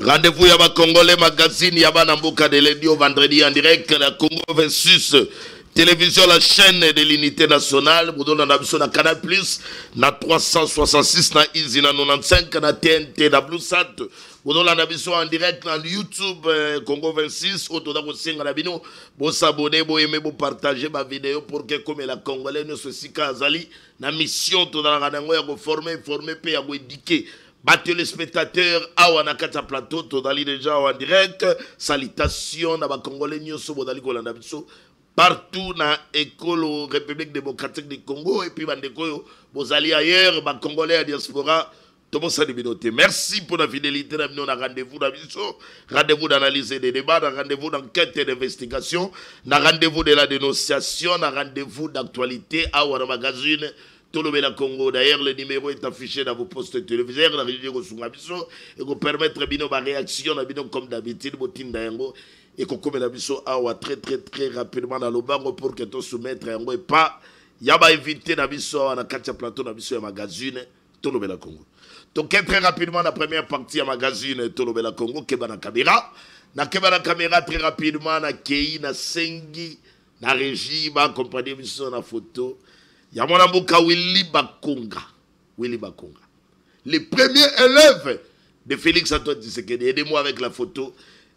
Rendez-vous Yaba Congolais Magazine, Yaba Namboka de lundi au vendredi en direct, la Congo 26, télévision, la chaîne de l'unité nationale, Boudon na Nabiso na Canal Plus, na 366, na Easy, na 95, na TNT, na BlueSat, Boudon na Nabiso en direct, na YouTube, Congo 26, Otoda Kosenga Nabino, bon s'abonner, bon aimer, bon partager ma vidéo pour que comme la Congolais ne se sika azali, na mission, tout dans la ranango, y'a former, paix, y'a éduquer. Battu les spectateurs, awa na kata plateau, todali déjà en direct. Salutations na ba Congolais nyoso bodali kolanda biso partout na école République démocratique du Congo et puis bandeko bozali ailleurs ba Congolais à diaspora. Tomo sa communauté. Merci pour la fidélité. On a rendez-vous rendez-vous d'analyse et de débat, rendez-vous d'enquête et d'investigation, rendez-vous de la dénonciation, rendez-vous d'actualité à Wana Magazine. Tout le Congo. D'ailleurs, le numéro est affiché dans vos postes téléviseurs, la région et vous permettre de ma réaction, comme d'habitude, et qu'on comme très rapidement dans le banc pour que tu soumettes et pas. Il y a invité dans le Katia Plateau, dans le magazine, tout le Congo. Donc, très rapidement, la première partie du magazine, tout le Congo, qui est dans la caméra. Na la caméra, très rapidement, na Kei, na Sengi, na régie, accompagné de la photo. Yamona Mboka Willy Bakonga. Willy Bakonga. Le premier élève de Félix Antoine Tshisekedi. Aidez-moi avec la photo.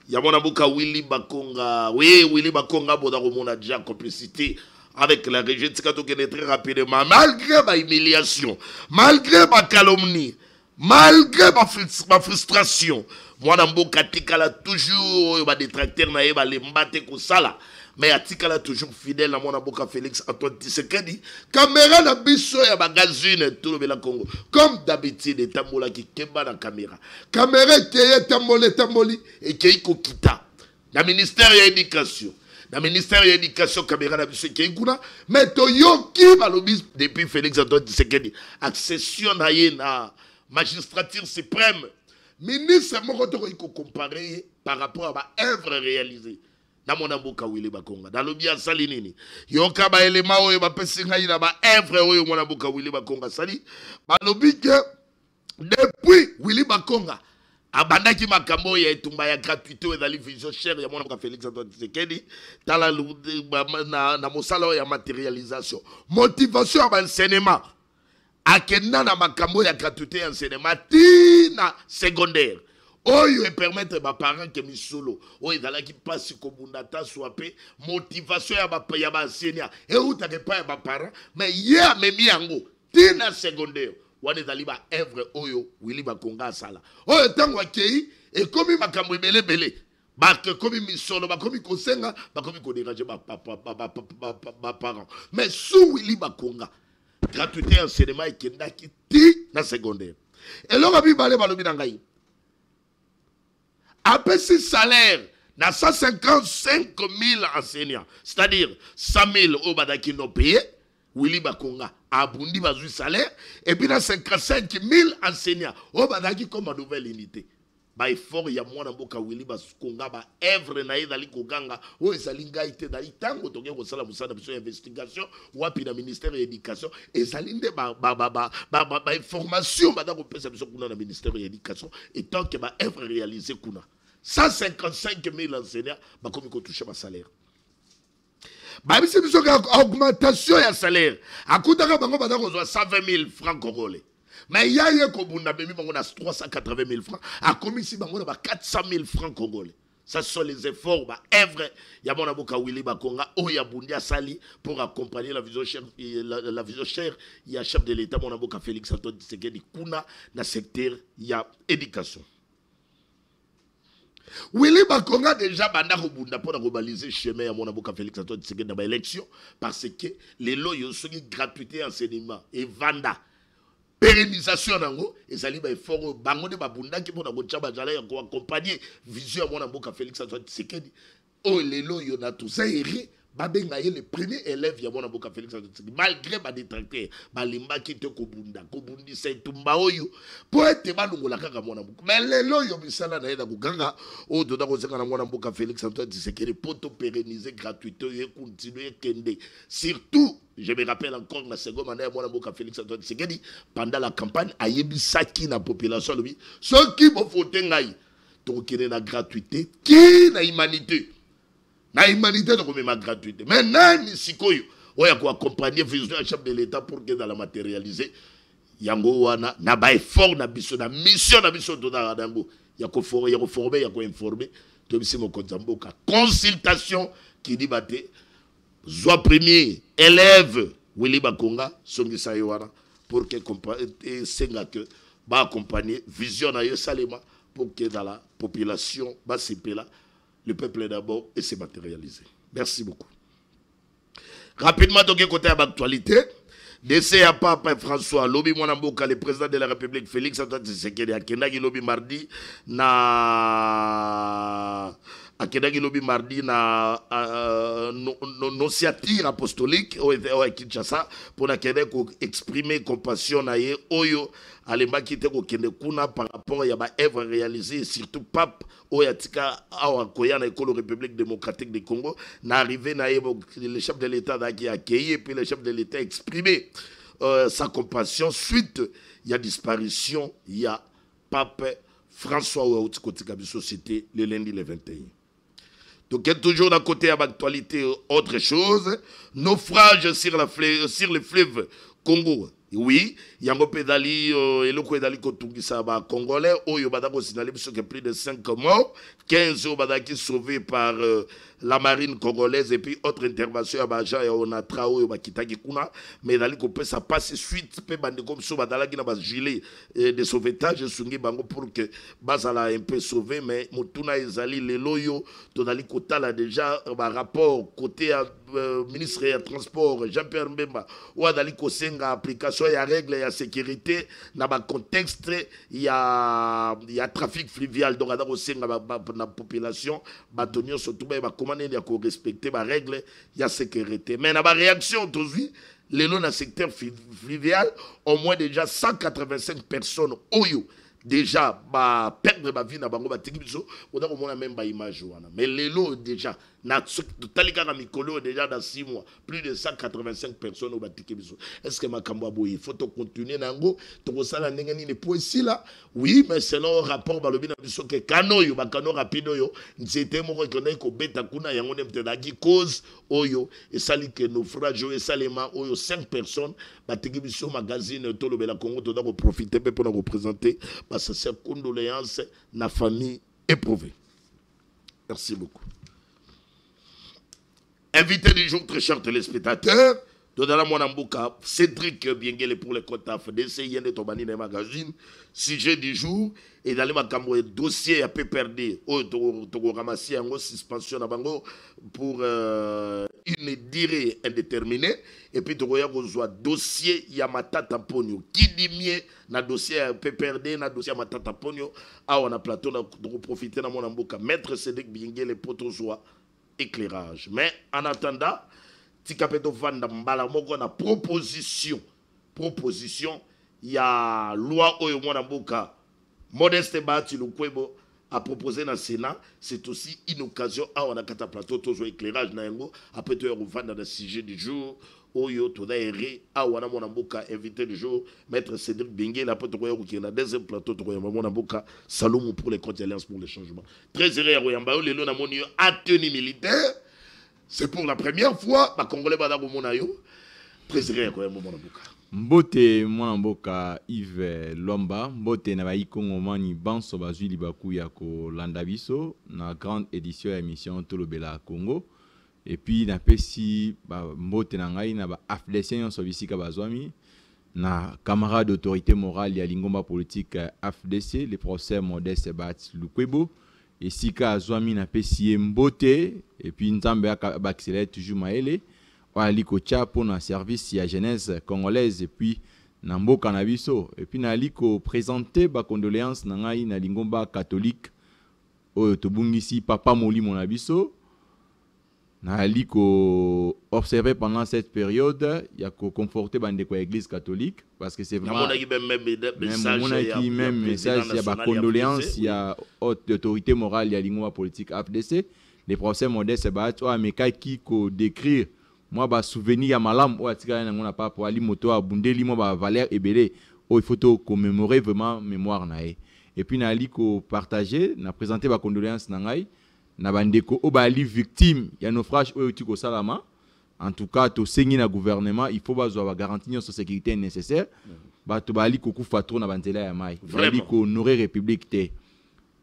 Yamona Mboka Willy Bakonga. Oui, Willy Bakonga, on a déjà complicité avec la région de Tsikato qui est très rapidement. Malgré ma humiliation, malgré ma calomnie, malgré ma frustration, moi, Mboka Tikala toujours, ma détracteur, ma les mbate kusala. Mais Atikala toujours fidèle à mon avocat Félix Antoine Tshisekedi. Caméra na biso ya magazine tout le Congo. Comme d'habitude, etambola qui kemba na caméra. Caméra qui est tamboli et qui est kokita. Na ministère de l'éducation. Na ministère de l'éducation, caméra na biso qui est kuna. Mais to yoki balobis depuis Félix Antoine Tshisekedi. Accession na ye na magistrature suprême. Ministre Mokoto ko comparer par rapport à ma œuvre réalisée. Dans mon amboka Willy Bakonga dans le bien salinini yoka ba elema oyo ba pesinga ina ba œuvre oyo mon amboka Willy Bakonga sali ba lobike depuis Willy Bakonga abandaki makambo ya etumba ya gratuité ezali vision chère ya mon amboka Félix Antoine Tshisekedi tala na mosala ya matérialisation motivation ya enseignement akenda na makambo ya gratuité ya enseignement tina secondaire. Oyo et permettre ma parents que misolo oyo ezalaki pasi kobundata swape motivation ya ba enseignant et ou ta pas ya ba parents mais ya memi yango tina secondaire wana ezali ba œuvre oyo Willy Bakonga sala oyo tango akei et comme makambo belebele ba que comme misolo ba comme kosenga ba comme ko déranger ba parents mais sous Willy Bakonga gratuité enseignement ekendaki ti na secondaire et là bi balé balobi na ngai après ce salaire, na 155 000 enseignants, c'est-à-dire 100 000 au Badaki non payé, Willy Bakonga a abondi bazui salaire, et puis na 55 000 enseignants au Badaki comme nouvelle unité. Ba effort ya mwana mboka Willy Bakonga ba œuvre na ezali koganga o ezali ngai te na itango toke ko sala musana biso investigation wapi na ministère de l'éducation ezali nde ba information ba da ko pesa biso kuna na ministère de l'éducation et tant que ba œuvre réalisée kuna 155 000 enseignants ba komi ko toucher ba salaire ba biso biso augmentation ya salaire akutaka bango ba da ko 120 000 francs congolais. Mais il y a eu 380 000 francs. A commis ici 400 000 francs congolais. Ça sont les efforts, œuvre. Il y a mon avocat Willy Bakonga, Oya Bundia Sali, pour accompagner la vision chère. La vision chère, il y a chef de l'État, mon avocat Félix Antoine Tshisekedi Kuna, dans le secteur, il y a éducation. Willy Bakonga déjà banda robunda pour globaliser chemin à mon avocat Félix Antoine Tshisekedi dans l'élection, parce que les lois, ils sont gratuité enseignement et vanda. Pérennisation nango ezali ba effort bango de babunda ki pona kochaba jala ya ko accompagner vision ya mwana mboka Félix Antoine Tshisekedi o lelo yo na tout ça eri babenga ye le premier élève ya mwana mboka Félix Antoine Tshisekedi malgré ba détracteur balimba ki te kobunda kobundi sa tumba oyo po ete balungola kaka mwana mboka mais lelo yo bisala na yeda kuganga o doda ko zenga na mwana mboka Félix Antoine Tshisekedi poto pérenniser gratuité et continuer kende surtout. Je me rappelle encore la seconde année, moi, Félix Antoine Tshisekedi, pendant la campagne, Ayebi Saki, la population, ce qui m'a fauté, tokokende na gratuité qui na humanité. Na humanité tokome ma gratuité. Mais nani sikoyo oya ko accompagner vision chef de l'État pour que dans la matérialiser yango wana na ba effort na biso na mission na biso to na dango ya ko former ya ko informer to bisi mo konzamboka consultation qui dit baté soit premier élève Willy Bakonga songi sayowana pour que senga que ba accompagner vision na yo salema pour que dans la population ba sepela le peuple d'abord et se matérialiser. Merci beaucoup. Rapidement, donc, côté de l'actualité, décès à Papa François Lobi Mwanamboka, le président de la République, Félix Antoine Tshisekedi, à Kendagi Lobi mardi, à Kendagi Lobi mardi, na nociature apostolique, au Kinshasa, pour exprimer compassion na ye, oyo, alema kite ko kende kuna par rapport à ba œuvre réalisée surtout pape oyatika awa koya na école République démocratique du Congo na arrivé na le chef de l'État qui a accueilli et puis le chef de l'État a exprimé sa compassion suite il y a disparition il y a pape François Ouaouti kotika bi société le lundi le 21. Donc toujours d'un côté à l'actualité autre chose, naufrage sur le fleuve Congo. Oui, yango pedali eloko edali kotungisa ba congolais oyo badako sinali biso que plus de 5 morts, 15 badaki sauvés par la marine congolaise et puis autre intervention à baja ya onatra oyo bakitaki kuna mais dali ko pesa passe suite pe bande comme so badalaki na ba gilet de sauvetage sungi bango pour que bazala un peu sauvé mais mutuna ezali leloyo to dali kotala déjà ba rapport côté ministre des transports Jean-Pierre Mbemba ou dali ko senga application ya règle ya sécurité na ba contexte ya trafic fluvial donc adako senga na population batonio surtout ba comment il y a qu'on respecter ma règle il y a sécurité mais na ba réaction aujourd'hui les lots dans secteur fluvial au moins déjà 185 personnes oyo déjà ba perdre ma vie na bango ba tikibiso on a comme même ba image wana mais les lots déjà na talika na mikolo déjà dans 6 mois plus de 185 personnes au ba tikibiso est-ce que makambo aboyi faut to continuer nango to sala ndenge ni pour ici là oui mais selon rapport ba lobi na biso que kanoyo ba kano rapide yo nzete moko ko na ko beta kuna yango ne mtendaki cause oyo et sali que naufrage et salema oyo 5 personnes ba tikibiso magazine to lobela Congo to da ko profiter pour nous représenter parce que c'est condoléances na famille éprouvée. Merci beaucoup. Invité du jour, très chers téléspectateurs, Dodala Mwanamboka, Cédric Biengele pour les comptes FDC, il y a des tombani dans les magazines, sujet du jour, et dans les macambres, dossier à PPRD, au ramasser en suspension à Bango pour une durée indéterminée, et puis tu reçois dossier Yamata Tamponio, qui dit mieux, na dossier à PPRD, na dossier Yamata Tamponio, ah on a plateau, de profiter dans Mwanamboka, maître Cédric Biengele pour toujours éclairage. Mais en attendant, Tikapeto Vanda Mbala Moko na proposition, il y a loi Oyo Mwanamboka, Modeste Bati Lukwebo a proposé dans le Sénat, c'est aussi une occasion à on a kata plateau, toujours éclairage na yango, après tu Vanda dans le sujet du jour, Oyo Toda Ere, à Wana Mwanamboka, invité du jour, maître Cédric Biengele, après tu qui est dans le deuxième plateau, tu Mwanamboka, Salomon pour les comptes alliances pour le changement. Très heureux à Royamba, le long mon à tenue militaire. C'est pour la première fois, ma Congolais Badago Monayo. Très heureux à Royamba. Mbote Mwanamboka Yves Lomba, Mbote na Baïkongo Mani Banso Bazui Libaku Yako Landabiso, na grande édition de l'émission Tolobela Congo. Et puis, na pesi Mbote Nangai, na ba AFDC Sobisika Bazwami, na camarade d'autorité morale ya Lingomba politique AFDC, le procès Modeste Bat Lukwebo. Et si ka Zwami na pesi Mbote, et puis Nzambe Bakselé toujours Maele. Aliko Tcha pour un service à jeunesse congolaise et puis Nambo Canabiso et puis Naliko présenter ba condoléances nangai na lingomba catholique au tobungisi papa Moli Monabiso Naliko observer pendant cette période il y a ko conforter bande ko église catholique parce que c'est vraiment même message il y a ba condoléances il y a haute autorité morale il y a lingomba politique AFDC les procès modestes ba to ameka ki ko décrire moi ba souvenir ya malam o atika na ngona papa ali moto abundeli moi ba valeur ebele o il faut to commémorer vraiment mémoire na e et puis nali ko partager na présenter ba condoléances na ngai na bandeko o bali victime ya naufrage oyo tiko salama. En tout cas to sengi na gouvernement il faut bazwa ba garantir sur sécurité nécessaire ba to bali ko kufa trop na banzela ya mai bali ko honorer république té.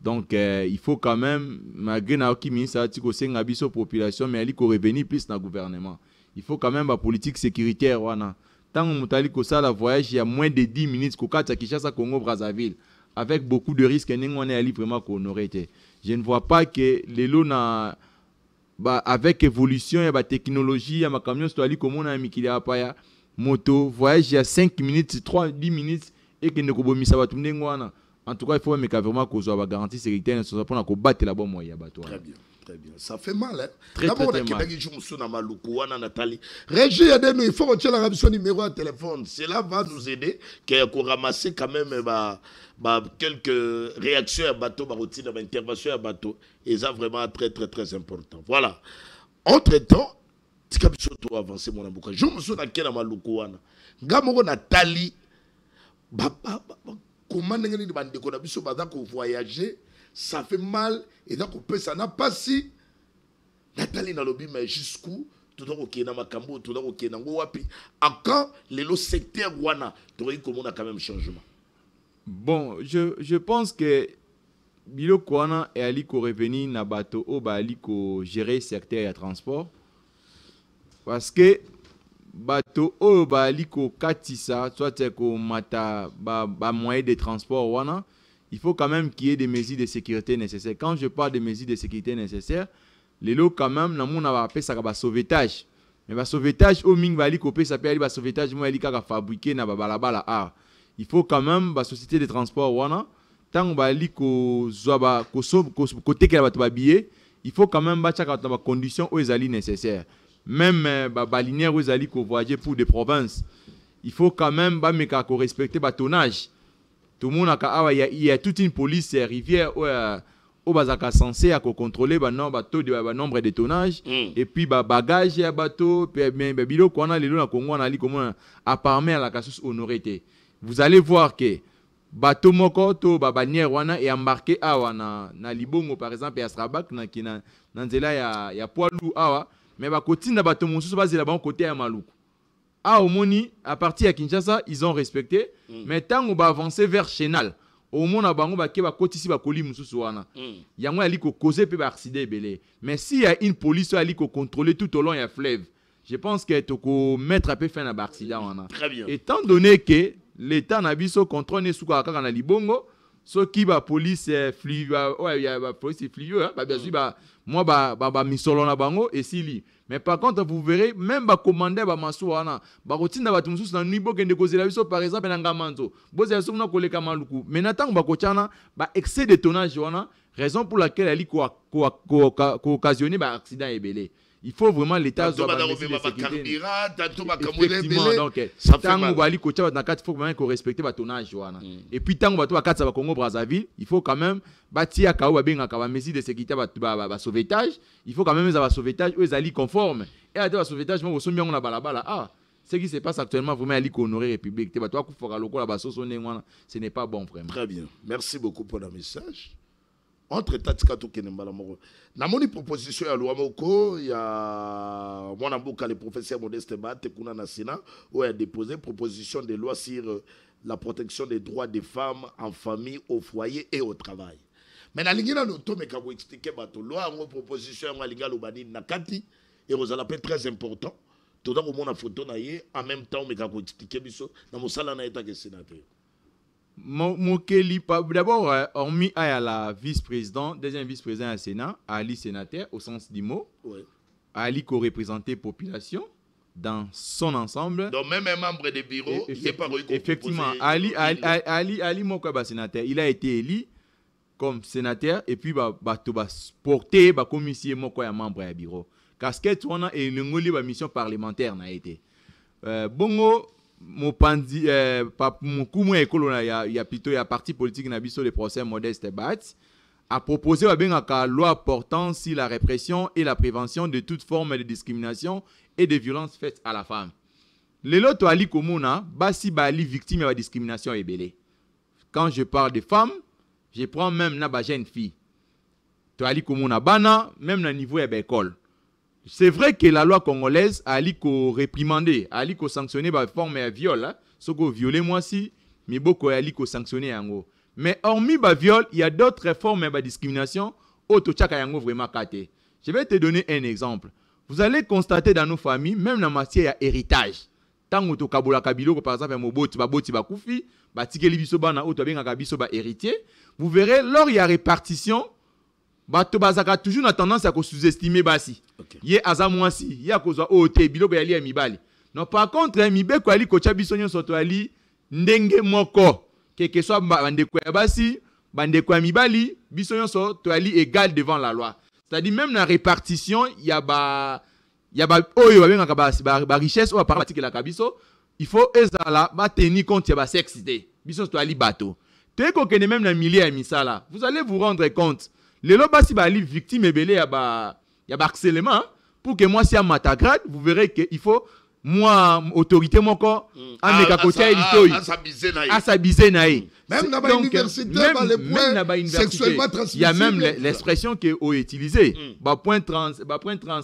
Donc il faut quand même malgré na ki ministre tiko senga biso population mais ali ko revenir plus na gouvernement. Il faut quand même la politique sécuritaire wana. Tant que mutali ko sala voyage il y a moins de 10 minutes ko kata Kinshasa Congo Brazzaville avec beaucoup de risques on est allé vraiment ko honorer. Je ne vois pas que les lots na avec évolution et la technologie ya ma camion sto ali comme on a mis qu'il y a pas moto voyage il y a 5 minutes 10 minutes et que ne ko bomisa ba tumne ngwana. En tout cas il faut même vraiment ko zo ba garantie sécuritaire sur pour na ko battre la bonne moyen ba toi. Très bien. Très bien. Ça fait mal, hein? D'abord, il Régie, il faut retirer la rabbison numéro à téléphone. Cela va nous aider qu'on ramasse quand même quelques réactions à bateau, intervention à bateau. Et ça, vraiment très, très, très important. Voilà. Entre-temps, tu as surtout avancé, mon amour. Je me suis dit que Gamoro Nathalie, comment on voyager? Ça fait mal et donc on peut ça n'a pas si Nathalie na lobby mais jusqu'où tout donc OK na makambo tout donc OK na wapi encore les lo secteur wana tu vois comment on a quand même changement. Bon, je pense que bilo kwana et ali ko revenir na bateau o ba ali ko gérer secteur ya transport parce que bateau o ba ali ko katisa soit ko mata ba moyen de transport wana. Il faut quand même qu'il y ait des mesures de sécurité nécessaires. Quand je parle de mesures de sécurité nécessaires, les lots quand même, on va appeler ça un sauvetage. Mais le sauvetage, au ming vali kopé ça peut aller sauvetage, moi il ka fabriquer na balabala ah. Il faut quand même la société de transport wana tant bali ko zoba côté que ba billet, il faut quand même ba chaka ba conditions aux ali nécessaires. Même ba linéaire aux ali ko voyager pour des provinces. Il faut quand même ba meka ko respecter ba tonnage. Tout le monde a il y a toute une police rivière où bazaka censé à contrôler nombre de tonnage et puis bagage ya bateau mais bilo qu'on a les lots na Congo on a li comment apparemment à la casus honorité. Vous allez voir que bateau moko to bannière wana est embarqué awa na Libongo par exemple ya Strabak na kina na nzela ya poilu awa mais ba kotinda bateau mosusu bazela ba côté ya Maluku. Ah, au Moni, à partir de Kinshasa, ils ont respecté. Mais tant qu'on va avancer vers Chenal, au monde à Bango, qui va cotiser la colis Moussouana. Il y a un qui causer peut accident belé. Mais s'il y a une police qui contrôler tout au long du fleuve, je pense que tu peux mettre un peu fin à l'accident. Très bien. Étant donné que l'État n'a pas son contrôle sous la Libongo, ce qui va police fluide, ouais, il y a police fluide, bien sûr, moi, misolo na bango et si mais par contre, vous verrez, même ba commander ba masouana, ba routine ba tumsus na nibo kende kozela biso par exemple na ngamanzo. Boza yaso na koleka maluku. Mais natang ba kochana ba excès de tonnage wana, raison pour laquelle elle ko occasionner ba accident ebelé. Il faut vraiment l'État soit effectivement donc tango bali kocha na quatre faut vraiment qu'on respecte ba tonnage wana. Et puis tango ba to akatsa ba Congo Brazzaville, il faut quand même batia ka ba benga ka ba mesure de sécurité ba sauvetage, il faut quand même ba sauvetage aux ali conforme. Et à ba sauvetage mo so mbiongo na balabala ah. Ce qui se passe actuellement vraiment ali ko honorer république te ba to ku foka lokola ba soso ndengwana, ce n'est pas bon vraiment. Très bien. Merci beaucoup pour le message. Entre tatika to kenembala moko na moni proposition ya loi moko ya mwana mboka le professeur Modeste Bate kuna na Sénat où a déposé proposition de loi sur la protection des droits des femmes en famille, au foyer et au travail. Mais na lingina no to meka ko expliquer bato loi ngo proposition ya linga lobani na kati et aux appels très important to donc mon photo na ye en même temps meka ko expliquer biso na mosala na état que sénateur. D'abord, hormis à la vice-président, deuxième vice-président du Sénat, Ali sénateur, au sens du mot, Ali co-représenté population dans son ensemble. Donc même un membre des bureaux, il n'est pas reconnu. Effectivement, Ali Mokoba sénateur, il a été élu comme sénateur et puis porté commission Mokoya membre du bureau. Casquette, on a une mission parlementaire n'a été. Bongo. Mopandi mokumu ekolo ya plutôt ya parti politique na biso le procès Modeste Bat a proposé une loi portant sur la répression et la prévention de toute forme de discrimination et de violence faite à la femme. Le loto ali komona basi bali victime de discrimination ebele. Quand je parle de femmes, Je prends même na jeune fille. Tu as dit comme on a bana, même na niveau de l'école. C'est vrai que la loi congolaise a dit qu'on réprimander, a dit qu'on sanctionner par forme de viol. Ce qu'on violé moi si, mais beaucoup a dit qu'on sanctionner en gros. Mais hormis le viol, il y a d'autres formes de discrimination. Vraiment katé. Je vais te donner un exemple. Vous allez constater dans nos familles, même dans la matière héritage. Tant que tu as kabilo, par exemple, héritier, vous verrez, lors il y a répartition, bato bazaka toujours na tendance à sous-estimer basi. Yé azamwasi, yé akozwa ote biloko yali mibali. Non par contre mibe ko ali kocha bisonyo soto ali ndenge moko que soit bande ko basi, bande ko mibali, bisonyo soto ali égal devant la loi. C'est-à-dire même la répartition, il y a oyo babengaka ba richesse ou par pratique la kabiso, il faut ezala ba tenir compte ya ba sexité. Biso soto ali bateau. Te ko kene même na milieu ya misala. Vous allez vous rendre compte. Les lobas si bali victime belé ya ba harcèlement pour que moi si à matagrade vous verrez que il faut moi autorité mon corps ameka kotia elitoi asabize nae même dans la université sexuellement transmissible il y a même l'expression que est utilisée point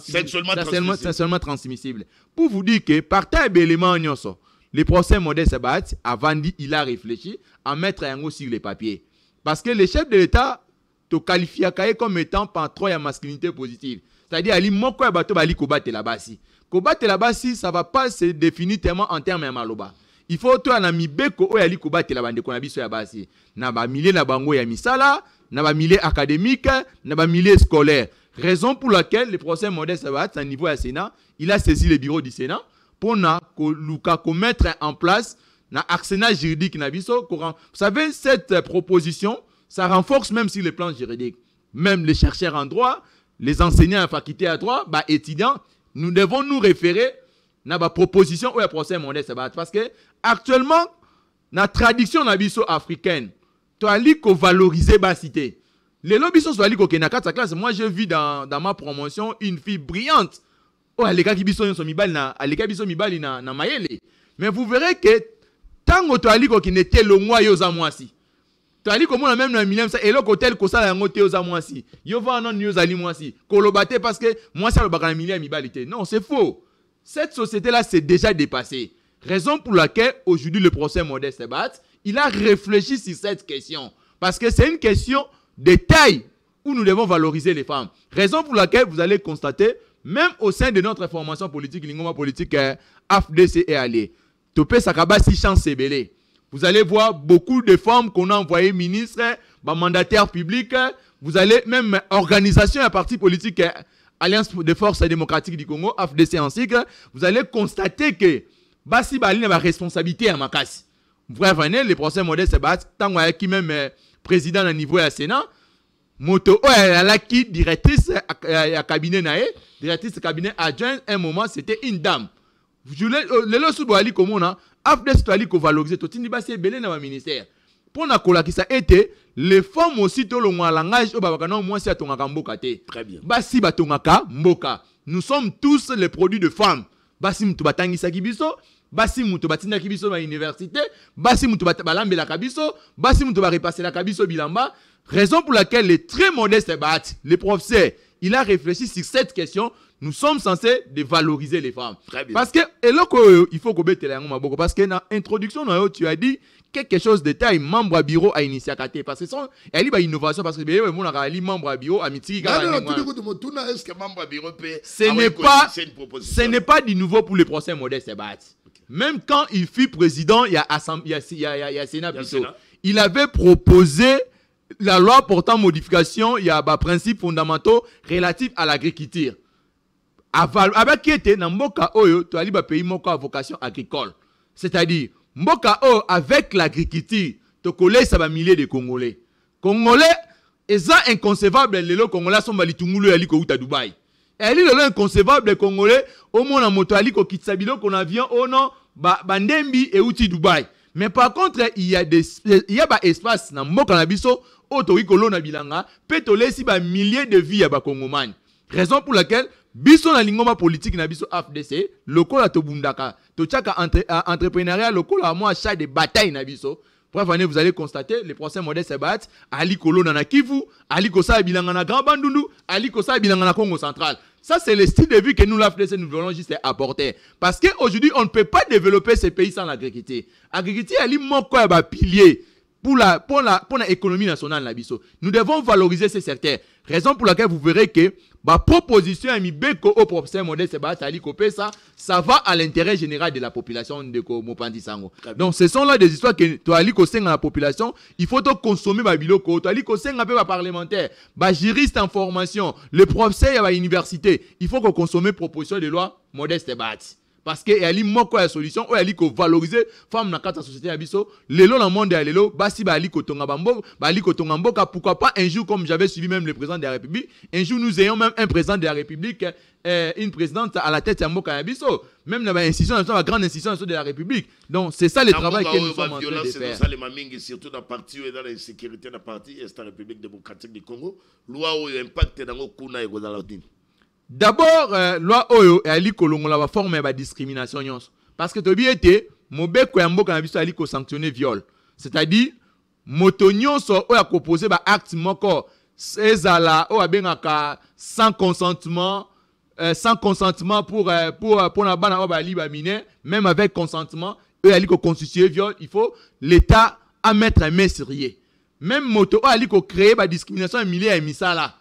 sexuellement transmissible pour vous dire que par tel élément nyonso le procès modeste Sabat avant dit il a réfléchi à mettre un mot sur les papiers parce que le chef de l'État te qualifie comme étant patron à masculinité positive. C'est-à-dire, ali moko ya bato bali kobate la basi. Kobate la basi, ça va pas se définir tellement en termes de maloba. Il faut toi na mibeko o yali kobate la bande ko biso ya basi. Na ba milieu na bango ya misala, na ba milieu académique, na ba milieu scolaire. Raison pour laquelle le procès modeste Sabat à niveau à Sénat, il a saisi le bureau du Sénat pour na ko mettre en place na arsenal juridique na biso. Vous savez cette proposition ça renforce même sur le plan juridique. Même les chercheurs en droit, les enseignants en faculté à droit, étudiants, nous devons nous référer à la proposition ou à procès modeste. Parce que actuellement, la tradition africaine, tu as dit qu'on valorise la cité. Les lobbies sont allés qu'on a quatre classes. Moi, j'ai vu dans ma promotion une fille brillante. Oh, les gars qui sont mibali na mayele. Mais vous verrez que tant que tu as dit qu'on était le moyen aux amoisi. Tu as dit comment même dans milieu ça et le hôtel ko ça yango te aux moi si yo va non news ali moi si kolobate parce que moi ça le bagana milieu mibalité non c'est faux cette société là c'est déjà dépassé raison pour laquelle aujourd'hui le procès modeste Sabat il a réfléchi sur cette question parce que c'est une question de taille où nous devons valoriser les femmes raison pour laquelle vous allez constater même au sein de notre formation politique lingoma politique AFDC est allé topé sakaba si chance belé. Vous allez voir beaucoup de femmes qu'on a envoyées ministres, mandataires publics. Vous allez même organisation et parti politique Alliance de forces démocratiques du Congo, AFDC en cycle. Vous allez constater que Bassi Bali n'a pas responsabilité à Makassi. Vous voyez, les procès modestes, tant qui même président à niveau à Sénat, Moto, elle a qui directrice à cabinet nae, directrice cabinet adjoint, un moment c'était une dame. Le losu boali comme on a AFDC to ali ko valoriser to tindi basi belé na ministère pour na kola ki ça été les femmes aussi to lo langage o babaka non moi si atongaka mboka te très bien basi batongaka mboka nous sommes tous les produits de femmes basi mutu batangisa kibiso basi mutu batinda kibiso na université basi mutu balambela kabiso basi mutu ba repasser la kabiso bilamba raison pour laquelle les très modestes les professeurs il a réfléchi sur cette question. Nous sommes censés de valoriser les femmes. Parce que, et là, il faut qu'on mette les gens parce que dans l'introduction, tu as dit quelque chose de taille, membre à bureau à initiative. Parce que il y a une innovation, parce que mon a membre à bureau à Mitiki. Ce n'est pas du nouveau pour les procès modestes. Même quand il fut président, il y a Sénat. Il avait proposé la loi portant modification, il y a des principes fondamentaux relatifs à l'agriculture. Avec qui était dans Mboka Oyo, tu as dit pays Mboka à vocation agricole. C'est-à-dire, Mboka Oyo avec l'agriculture, tu connais ça va milliers de Congolais. Congolais, et ça inconcevable, les Congolais sont balitungulu ali ko uta Dubaï. Et les inconcevable Congolais, au moins en moto ali ko kitsabilo qu'on avion au non, bandembi et uti Dubaï. Mais par contre, il y a des espace dans Mboka na biso, autori kolo na bilanga, petole si ba milliers de vies à ba Congomani. Raison pour laquelle biso na lingoma politique na biso AFDC lokola to bundaka to chaka entrepreneuriat lokola moi achat de bataille na biso Bref, vous allez constater, les procès modestes se battent, Ali Kolo Nana Kivu, Ali Kosa Bilangana Grand Bandundu, Ali Kosa Bilangana Congo Central. Ça, c'est le style de vie que nous, l'AFDC, nous voulons juste apporter. Parce qu'aujourd'hui, on ne peut pas développer ces pays sans l'agriculture. L'agriculture, elle est mon pilier pour l'économie nationale. Nous devons valoriser ces secteurs. Raison pour laquelle vous verrez que la proposition au procès modeste, ça va à l'intérêt général de la population de Mopandi Sango. Donc, ce sont là des histoires que tu as dans la population. Il faut consommer ma biloko, tu as un peu parlementaire, juriste en formation, le procès à l'université. Il faut qu'on consomme proposition de loi modeste. Parce que elle moko la solution ou elle ko valoriser femme dans la société abisso lelo dans le monde lelo basi ba ali ko tonga bambo ba ali ko tonga mboka pourquoi pas un jour comme j'avais suivi même le président de la République un jour nous ayons même un président de la République une présidente à la tête de mboka abisso même dans l'institution la grande institution de la République donc c'est ça le travail que nous sommes en train de faire surtout dans la partie dans la sécurité dans la partie est la République démocratique du Congo loi ou impact dans kuna et godalatin. D'abord, loi Oyo et Ali Kolongola va former la discrimination. Parce que tu été, Mobe Koyambo Kanabiso Ali ko sanctionner viol. C'est-à-dire, Motonyon so Oya proposé ba acte moko ezala Oya bengaka sans consentement pour la bana Oya li ba mine, même avec consentement, Oya Ali ko constituer viol, il faut l'État à mettre un main sur rien. Même Moto Oya Ali ko créer ba discrimination millier et misala.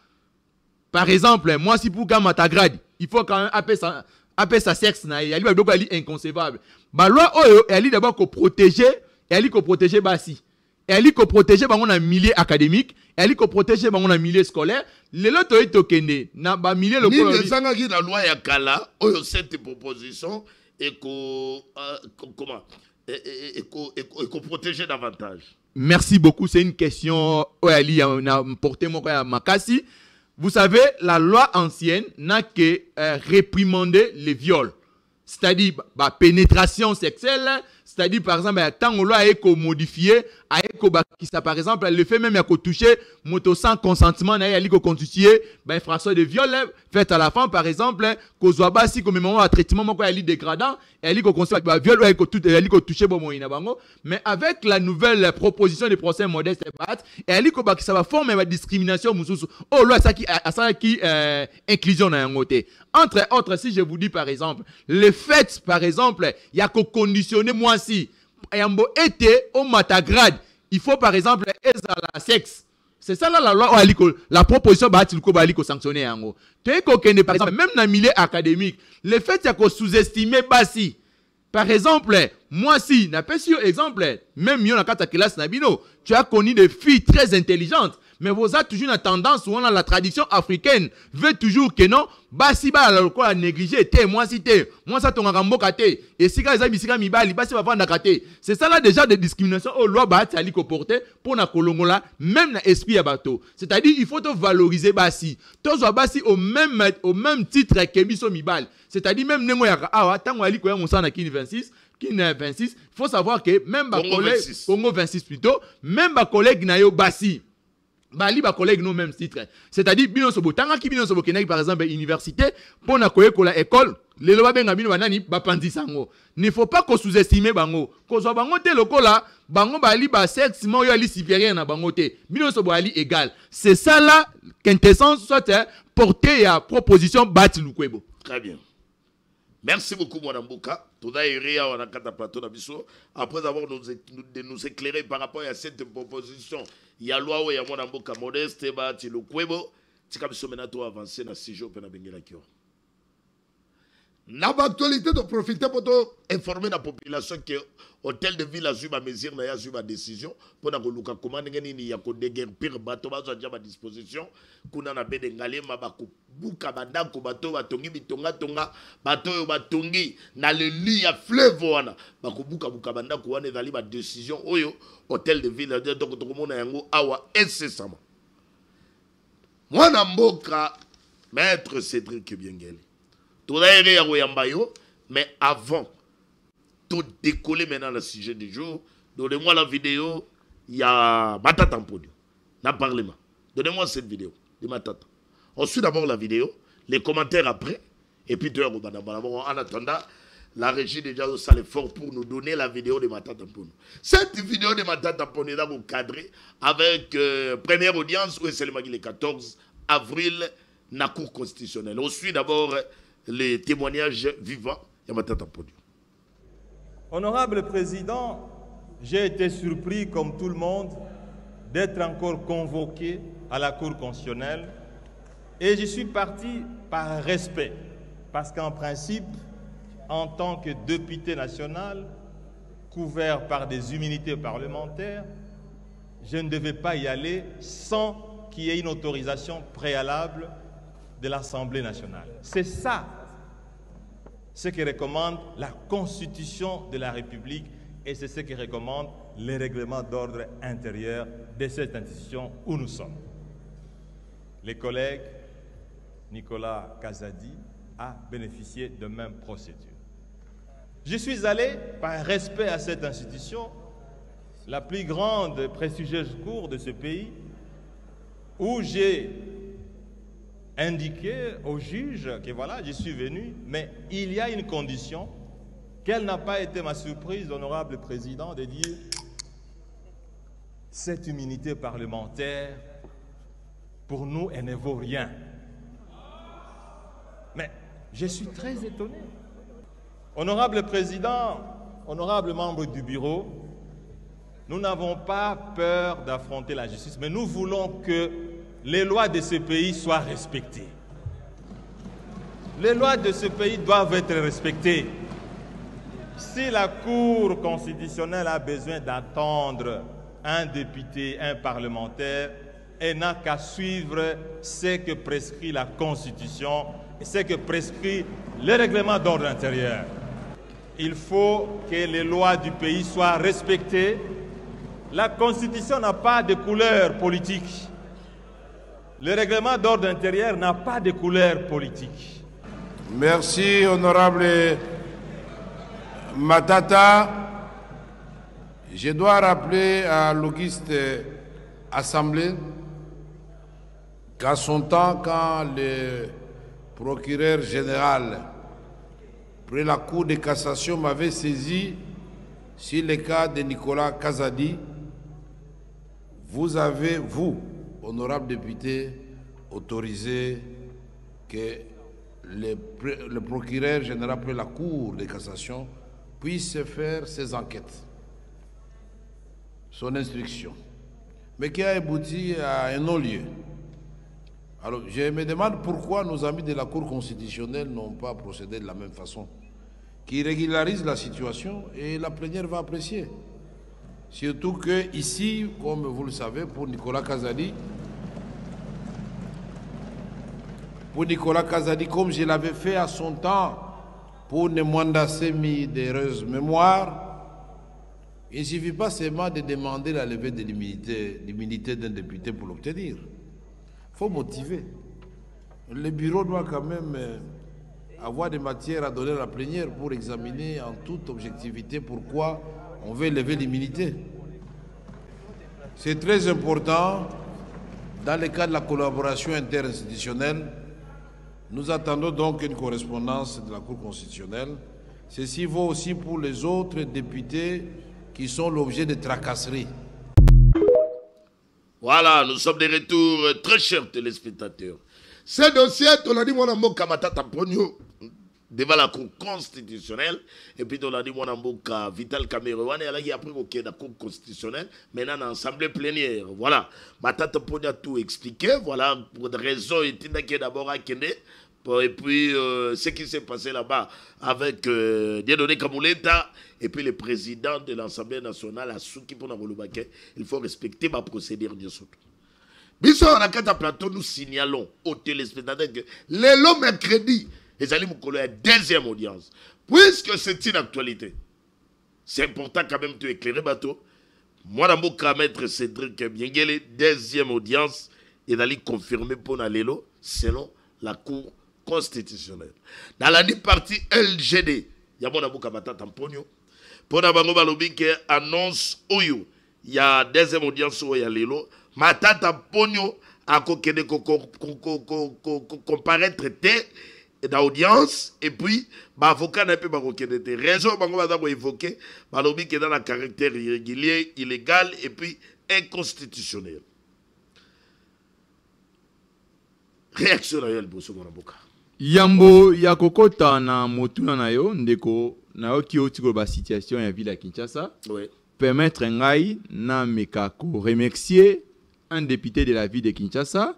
Par exemple, moi, si pour gagner ta grade, il faut quand même appeler sa sexe. Il y a des inconcevable. La loi, elle dit d'abord qu'on protéger, elle dit qu'on protéger Bassi. Elle dit qu'on protéger un milieu académique, elle dit qu'on protéger un milieu scolaire. Les autres, ils tokende. Na ba milieu le colo. Ni la loi ya kala, cette proposition et qu'on protéger davantage. Merci beaucoup. C'est une question. Elle a porté mon à Makassi. Vous savez, la loi ancienne n'a que réprimander les viols. C'est-à-dire, la pénétration sexuelle, c'est-à-dire, par exemple, tant que la loi a modifié, par exemple, le fait même de toucher moto sans consentement, il y a constitué infraction de viol faite à la femme, par exemple, qu'on soit bas si comme moment à traitement dégradant, il y a constitué viol, il y a touché mais avec la nouvelle proposition de procès modeste, il y a ça va former une discrimination. Oh, là, ça qui inclusion dans un côté. Entre autres, si je vous dis par exemple, le fait, par exemple, il y a qu'à conditionner moi si, été au matagrade, il faut par exemple être à la sexe. C'est ça là la loi, la proposition va sanctionner. Tu es par exemple, même dans le milieu académique, le fait qu'il y a sous-estimer Bassi. Par exemple, moi si, n'a pas sûr exemple, même dans la classe Nabino, tu as connu des filles très intelligentes. Mais vous avez toujours une tendance où la tradition africaine veut toujours que non, basi ba la négliger, moi si t'es, moi ça ton rambo kate, et si ka ezami sika mibali, basi va vendre kate. C'est ça là déjà des discriminations au loi ba tali ko porter pour na kolongola, même na esprit ya bato. C'est-à-dire il faut te valoriser basi. Tozo basi au même titre que biso mibali. C'est-à-dire même nengo ya awa tango ali ko ya monsana kini 26. Qui n'est 26, il faut savoir que même ma collègue, Congo 26 plutôt, même ma collègue Nayo Bassi, Bali ba collègue nous même titre. C'est-à-dire bino sobo tanga ki bino sobo kenaki par exemple université pour na koye ko la école les loba benga bino banani ba pandi sango. Ne faut pas qu'on sous-estime bango. Ko so bango te lokola bango bali ba sexe mo yo ali supérieur na bango te. Bino sobo ali égal. C'est ça là quintessence soit porter à proposition bati lukwebo. Très bien. Merci beaucoup, Mme Mbouka. Après avoir nous éclairé par rapport à cette proposition, il y a loi où il y a Mme Mbouka modeste, le Kwebo, c'est comme si on a avancé dans 6 jours pour la Benguela Kyo. N'a pas actualité de profiter pour informer la population que l'hôtel de ville a eu ma mesure, a eu ma décision pour nous dire comment il y a des pire bateau à disposition qu'on a des galets mabako buka bandako bateau batongi bitonga tonga bateau batongi na le lit à fleuve wana bako buka buka bandako wana ezali ba décision oyo hôtel de ville donc tout le monde yango awa incessamment mwana mboka maître Cédric Biengele. Mais avant, tout décoller maintenant le sujet du jour, donnez-moi la vidéo, il y a Matata en podium, dans le Parlement. Donnez-moi cette vidéo de Matata. On suit d'abord la vidéo, les commentaires après, et puis en attendant, La régie déjà ça l'effort pour nous donner la vidéo de Matata Mpono. Cette vidéo de Matata Mpono est là pour cadrer avec première audience où c'est le 14 avril na cour constitutionnelle. On suit d'abord les témoignages vivants de Matata Mpono. Honorable Président, j'ai été surpris comme tout le monde d'être encore convoqué à la cour constitutionnelle et j'y suis parti par respect parce qu'en principe, en tant que député national, couvert par des immunités parlementaires, je ne devais pas y aller sans qu'il y ait une autorisation préalable de l'Assemblée nationale. C'est ça ce que recommande la Constitution de la République et c'est ce que recommande les règlements d'ordre intérieur de cette institution où nous sommes. Les collègues, Nicolas Kazadi a bénéficié de même procédure. Je suis allé, par respect à cette institution, la plus grande prestigieuse cour de ce pays, où j'ai indiqué au juge que voilà, je suis venu, mais il y a une condition, quelle n'a pas été ma surprise, honorable président, de dire cette immunité parlementaire, pour nous, elle ne vaut rien. Mais je suis très étonné. Honorable Président, honorable membre du bureau, nous n'avons pas peur d'affronter la justice, mais nous voulons que les lois de ce pays soient respectées. Les lois de ce pays doivent être respectées. Si la Cour constitutionnelle a besoin d'attendre un député, un parlementaire, elle n'a qu'à suivre ce que prescrit la Constitution et ce que prescrit le règlement d'ordre intérieur. Il faut que les lois du pays soient respectées. La Constitution n'a pas de couleur politique. Le règlement d'ordre intérieur n'a pas de couleur politique. Merci, honorable Matata. Je dois rappeler à l'auguste Assemblée qu'à son temps, quand le procureur général près la Cour de cassation m'avait saisi sur le cas de Nicolas Kazadi, vous avez, vous, honorable député, autorisé que le procureur général près la Cour de cassation puisse faire ses enquêtes, son instruction, mais qui a abouti à un non-lieu. Alors, je me demande pourquoi nos amis de la Cour constitutionnelle n'ont pas procédé de la même façon, qui régularise la situation et la plénière va apprécier. Surtout que ici, comme vous le savez, pour Nicolas Kazadi, comme je l'avais fait à son temps pour Nemwanda Semi d'heureuse mémoire, il ne suffit pas seulement de demander la levée de l'immunité d'un député pour l'obtenir. Il faut motiver. Le bureau doit quand même avoir des matières à donner à la plénière pour examiner en toute objectivité pourquoi on veut lever l'immunité. C'est très important. Dans le cas de la collaboration interinstitutionnelle, nous attendons donc une correspondance de la Cour constitutionnelle. Ceci vaut aussi pour les autres députés qui sont l'objet de tracasseries. Voilà, nous sommes de retour, très chers téléspectateurs. Ce dossier, on a dit, moi, Matata Mpono devant la Cour constitutionnelle, et puis on a dit, moi, Vital Cameroun, et après, ok, la Cour constitutionnelle, maintenant, dans l'Assemblée plénière. Voilà, Matata Mpono a tout expliqué, voilà, pour des raisons, il était d'abord à Kende, et puis ce qui s'est passé là-bas avec Dieudonné Kamuleta, et puis le président de l'Assemblée nationale, Asuki Ponagolubake, il faut respecter ma procédure de surtout. Biso on a un plateau, nous signalons aux téléspectateurs que le mercredi, les alliés Moukolo a deuxième audience. Puisque c'est une actualité, c'est important quand même de éclairer bateau. Moi, dans maître Cédric Biengele, deuxième audience, et d'aller confirmer pour Nalélo selon la Cour constitutionnelle. Dans la partie LGD, il y a mon abouka Matata Mpono. Pour Nabango Balobi qui annonce Oyo, il y a deuxième audience où il y a Lélo. Matata Mpono a comparaître d'audience et puis avocat n'a pas reconnaître raison bango va évoquer balobi qui est dans un caractère irrégulier, illégal et puis inconstitutionnel. Réaction réelle bosso mboka. Yambo yakokota na motuna na yo ndeko na yo ki otiko ba situation ya ville ya Kinshasa. Oui. Permettre ngai na mekako remercier un député de la ville de Kinshasa,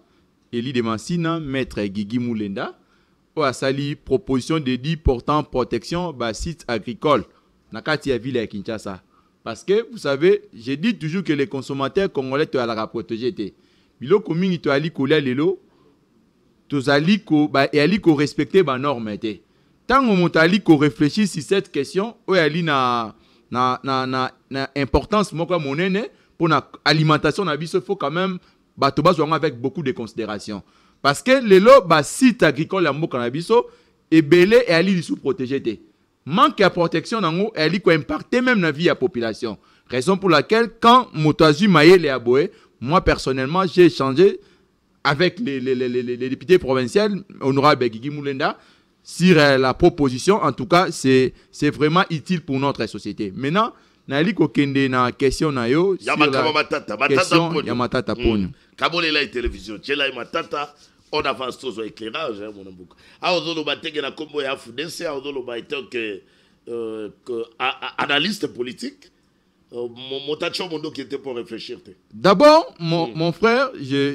Eli de Massina, maître Guigui Moulenda, pour a sali proposition de dit portant protection bas sites agricoles na kati ya ville ya Kinshasa. Parce que vous savez, je dis toujours que les consommateurs congolais to ala protéger té. Biloko mingi to ali kolia lelo tozali ko ba et ali ko respecter ba norme té. Tant on motali ko réfléchir sur cette question, o ali na importance moko monene pour na alimentation na biso faut quand même bato bazwa avec beaucoup de considération. Parce que lelo ba site agricole ya mboka na biso ebele et ali sous protéger té. Manque de protection nango ali ko impacter même la vie à population. Raison pour laquelle quand motazu maïle et aboé, moi personnellement j'ai échangé avec les députés provinciaux, honorable Guigui Moulenda, sur la proposition. En tout cas, c'est vraiment utile pour notre société. Maintenant, nali ko kende na question na yo sur la question ya matata ponyo. Kabole la télévision, tchela matata, on avance tous au éclairage mon mbuka. A ozolo batenge na kombo ya FDC, a ozolo baito que analyste politique. Mon tacho mondo qui était pour réfléchir. D'abord, mon frère,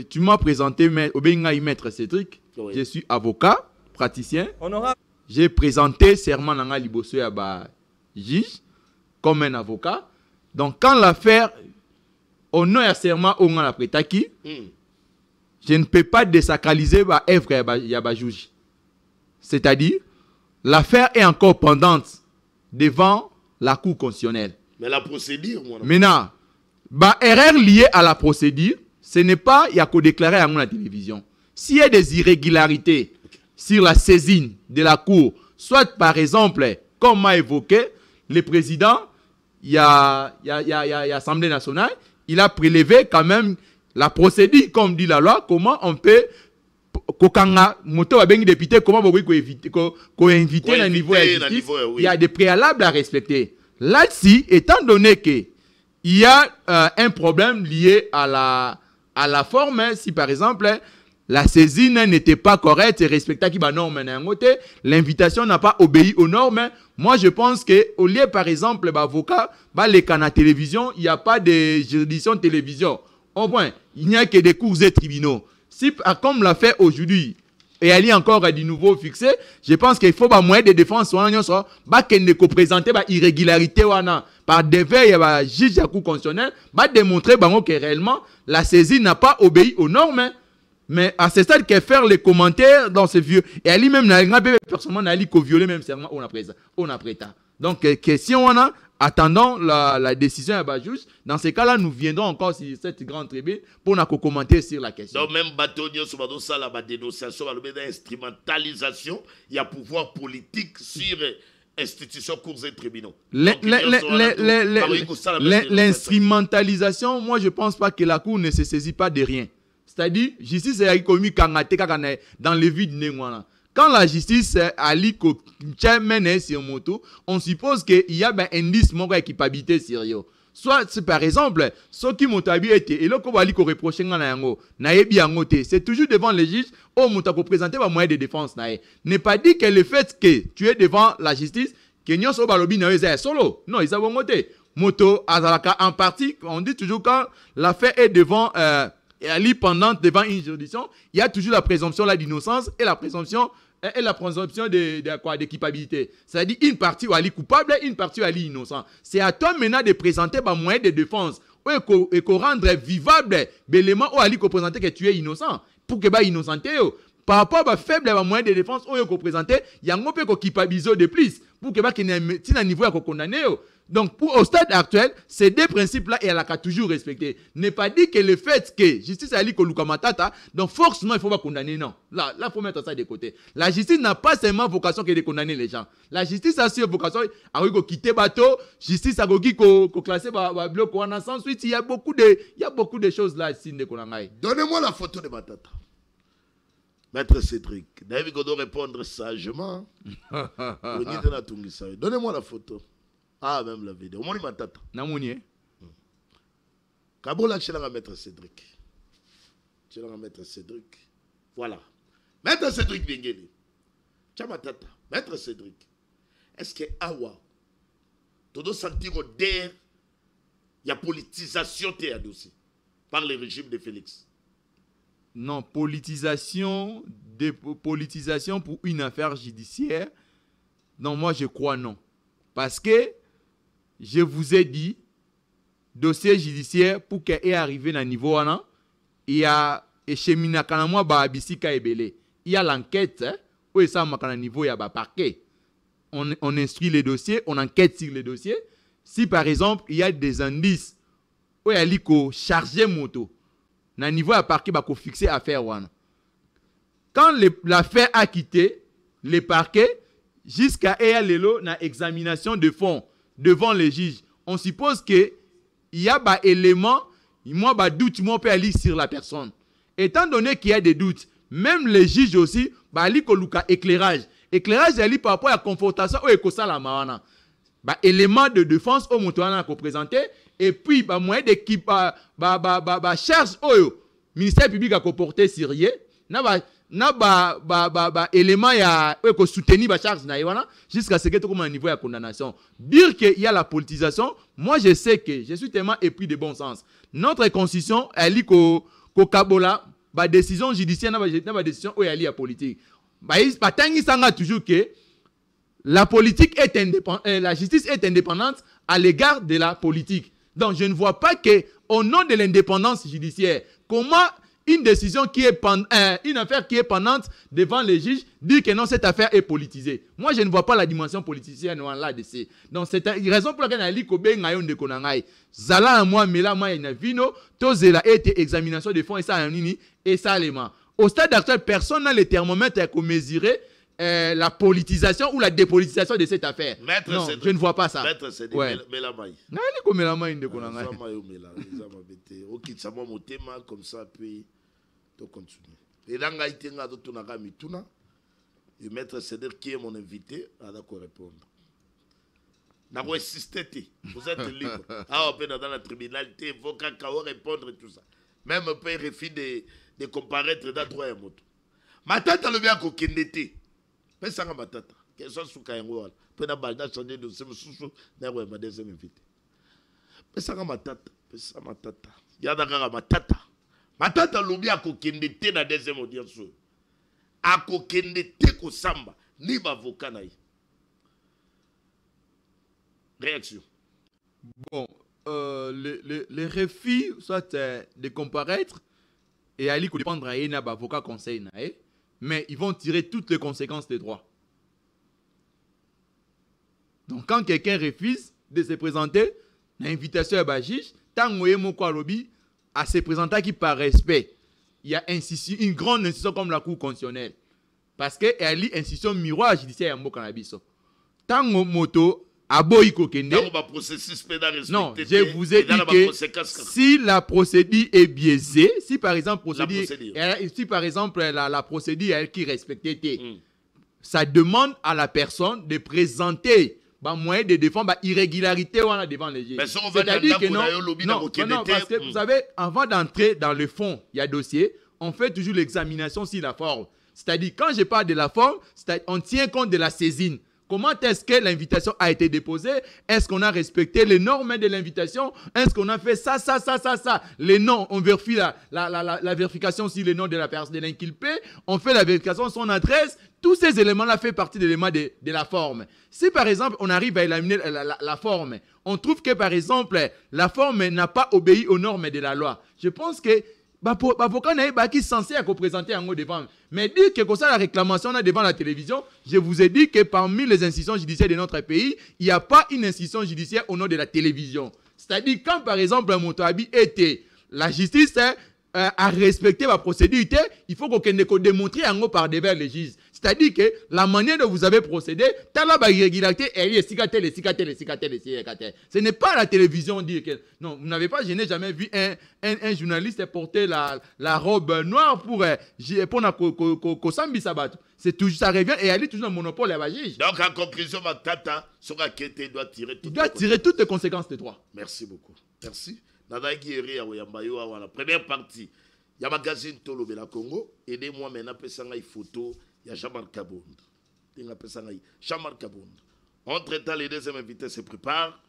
tu m'as présenté maître Cédric. Oui. Je suis avocat, praticien. J'ai présenté serment nanga liboso ya ba juge comme un avocat. Donc quand l'affaire honneur ya serment on la prétaki, je ne peux pas désacraliser ba œuvre ya ba juge. C'est-à-dire l'affaire est encore pendante devant la cour constitutionnelle. Mais la procédure, moi. Maintenant, erreur liée à la procédure, ce n'est pas il y a qu'à déclarer à la télévision. S'il y a des irrégularités sur la saisine de la cour, soit par exemple, comme m'a évoqué, le président, il y a l'Assemblée nationale, il a prélevé quand même la procédure, comme dit la loi, comment on peut kokanga moto abengi député, comment on peut inviter à niveau de justice. Il y a des préalables à respecter. Là-dessus, étant donné qu'il y a un problème lié à la forme, si par exemple la saisine n'était pas correcte et respecta qui norme l'invitation n'a pas obéi aux normes, moi je pense qu'au lieu par exemple d'avocat, les canaux télévision, il n'y a pas de juridiction de télévision. Au point, il n'y a que des cours et tribunaux. Si, comme l'a fait aujourd'hui, et elle y a encore du nouveau fixé, je pense qu'il faut moyen de défense qu'elle ne présenter irrégularité par déveil juge de la cour constitutionnelle, démontrer que réellement la saisie n'a pas obéi aux normes. Mais à ce stade qu'elle fait les commentaires dans ce vieux, et elle même n'a personnellement violé même serment on a prêté. Donc question on a attendant la décision à Bajous. Dans ces cas-là, nous viendrons encore sur cette grande tribune pour nous commenter sur la question. Donc même bâtonnier sur la dénonciation, l'instrumentalisation, il y a pouvoir politique sur institutions, cours et tribunaux. L'instrumentalisation, moi je pense pas que la cour ne se saisit pas de rien. C'est-à-dire, justice est commis dans le vide. Quand la justice a mené sur moto, on suppose qu'il y a un indice de équipabilité sérieux. Soit, par exemple, ceux qui m'ont été, et là, qu'on va reprocher, c'est toujours devant les juges, on m'a présenté un moyen de défense. N'est pas dit que le fait que tu es devant la justice, que nous sommes solo. Non, ils ont monté. Moto, en partie, on dit toujours quand l'affaire est devant, pendant devant une juridiction, il y a toujours la présomption d'innocence et la présomption d'équipabilité. C'est-à-dire une partie où elle est coupable et une partie où elle est innocente. C'est à toi maintenant de présenter un moyen de défense et qu'on rendre vivable l'élément où elle est présenté que tu es innocent pour que tu sois innocenté. Par rapport à faible moyen de défense où elle est présenté, il y a un peu de culpabiliser de plus pour que tu aies un niveau à condamner. Donc, au stade actuel, ces deux principes-là, elle a toujours respecté. N'est pas dit que le fait que justice a dit que Lukamatata, donc forcément, il ne faut pas condamner, non. Là, il faut mettre ça de côté. La justice n'a pas seulement vocation que de condamner les gens. La justice a aussi vocation à quitter le bateau, justice a classer le bloc, sans suite. Il y a beaucoup de choses là, ici, de Konangaï. Donnez-moi la photo de Matata. Maître Cédric, David Godot répondre sagement. Donnez-moi la photo. Ah, même la vidéo. Moni matata. Namouni. Kabola chelanga Maître Cédric. Chelanga Maître Cédric. Voilà. Maître Cédric Bengeli. Chamatata. Maître Cédric. Est-ce que awa todo sentir d'air il y a politisation de dossier par le régime de Félix? Non, politisation pour une affaire judiciaire. Non, moi je crois non. Parce que je vous ai dit, dossier judiciaire pour qu'il ait arrivé à niveau là, il y a chemina kanamwa ba abisika ebele. Il y a l'enquête où ça makana niveau il y a ba parquet. On instruit les dossiers, on enquête sur les dossiers. Si par exemple il y a des indices où il y a liko chargé moto, na niveau à parquet ba ko fixer affaire wana. Quand l'affaire a quitté les parquets jusqu'à EALELO na examination de fond devant les juges, on suppose que il y a des éléments, moi ba doute moi peut aller sur la personne. Étant donné qu'il y a des doutes, même les juges aussi ba ali ko luka éclairage. Éclairage ali par rapport à la confrontation ou ekosa la mawana. Ba élément de défense au montoana ko présenter et puis ba moyen d'équipe ba charge oyo ministère public a comporté sérieux na ba élément ya ko soutenir ba charge na ywana jusqu'à ce que tout comme un niveau de condamnation. Dire qu'il y a la politisation, moi je sais que je suis tellement épris de bon sens. Notre constitution elle ko kabola ba décision judiciaire na ba décision où elle est politique. Ba tangi sanga toujours que la politique est indépendante, la justice est indépendante à l'égard de la politique. Donc je ne vois pas que au nom de l'indépendance judiciaire, comment une décision qui est une affaire qui est pendante devant les juges dit que non, cette affaire est politisée. Moi, je ne vois pas la dimension politicienne là-dessus. Donc, c'est une raison pour laquelle je dis que Zala moi, mais là, moi, il y a vino, tozela été examination de fonds et ça, et ça, au stade actuel, personne n'a le thermomètre pour mesurer la politisation ou la dépolitisation de cette affaire. Maître non, Cédric, je ne vois pas ça. Maître Cédric, ouais. Mélamai. Comme ça, puis tu continues. Et là, le maître Cédric qui est mon invité, a d'accord répondre. Vous êtes libre. Ah, on peut dans la criminalité, il faut qu'à répondre et tout ça. Même on peut refuser de comparaître dans droit et moto. Ma tante le bien qu'on kennete. Mais ça ma tante. Qu'elle soit sous Kayengo. Peut na balda changer de ce sous na ouais ma deuxième invité. Mais ça ma tante. Mais ça ma tante. Ya d'accord ma tante. Ma tante le bien qu'on kennete na deuxième audience. A ko kennete ko samba ni ba avocat na. Réaction. Bon, les refus, soit de comparaître, et aller dépendre à un avocat conseil, mais ils vont tirer toutes les conséquences des droits. Donc, quand quelqu'un refuse de se présenter, l'invitation à juge, tant à se présenter qui par respect, il y a une grande institution comme la Cour constitutionnelle. Parce qu'elle a une institution miroir judiciaire en cannabis. Tant moto, non, je vous ai dit que si la procédure est biaisée, si par exemple la procédure qui respectait, ça demande à la personne de présenter moyen de défendre irrégularité devant les juges. C'est-à-dire que non, parce que vous savez, avant d'entrer dans le fond, il y a un dossier, on fait toujours l'examination sur la forme. C'est-à-dire, quand je parle de la forme, on tient compte de la saisine. Comment est-ce que l'invitation a été déposée? Est-ce qu'on a respecté les normes de l'invitation? Est-ce qu'on a fait ça? Les noms, on vérifie la vérification sur les noms de la personne, de l'inculpé. On fait la vérification sur son adresse. Tous ces éléments-là font partie des éléments de la forme. Si par exemple, on arrive à éliminer la forme, on trouve que par exemple, la forme n'a pas obéi aux normes de la loi. Je pense que l'avocat n'est pas censé présenter en haut devant. Mais dire que ça, la réclamation là devant la télévision, je vous ai dit que parmi les institutions judiciaires de notre pays, il n'y a pas une institution judiciaire au nom de la télévision. C'est-à-dire, quand par exemple, un Motoabi était, la justice a respecté la procédure, il faut qu'on démontre en haut par devers les juges. C'est-à-dire que la manière dont vous avez procédé, talaba irrégularité, ce n'est pas la télévision dire que non, vous n'avez pas, je n'ai jamais vu un journaliste porter la robe noire pour Kosambi Sabat. C'est toujours, ça revient et elle est toujours un monopole à la juge. Donc en conclusion, Matata, Sorakete doit tirer toutes les conséquences de toi. Merci beaucoup. Merci. Nadaiki Eri Aoyambayo à la première partie. Il y a un magazine Tolo Bela Congo. Aidez-moi maintenant à une photo. Il y a Jean-Marc Kabound. Jean-Marc Kabound. Entre-temps, les deuxièmes invités se préparent.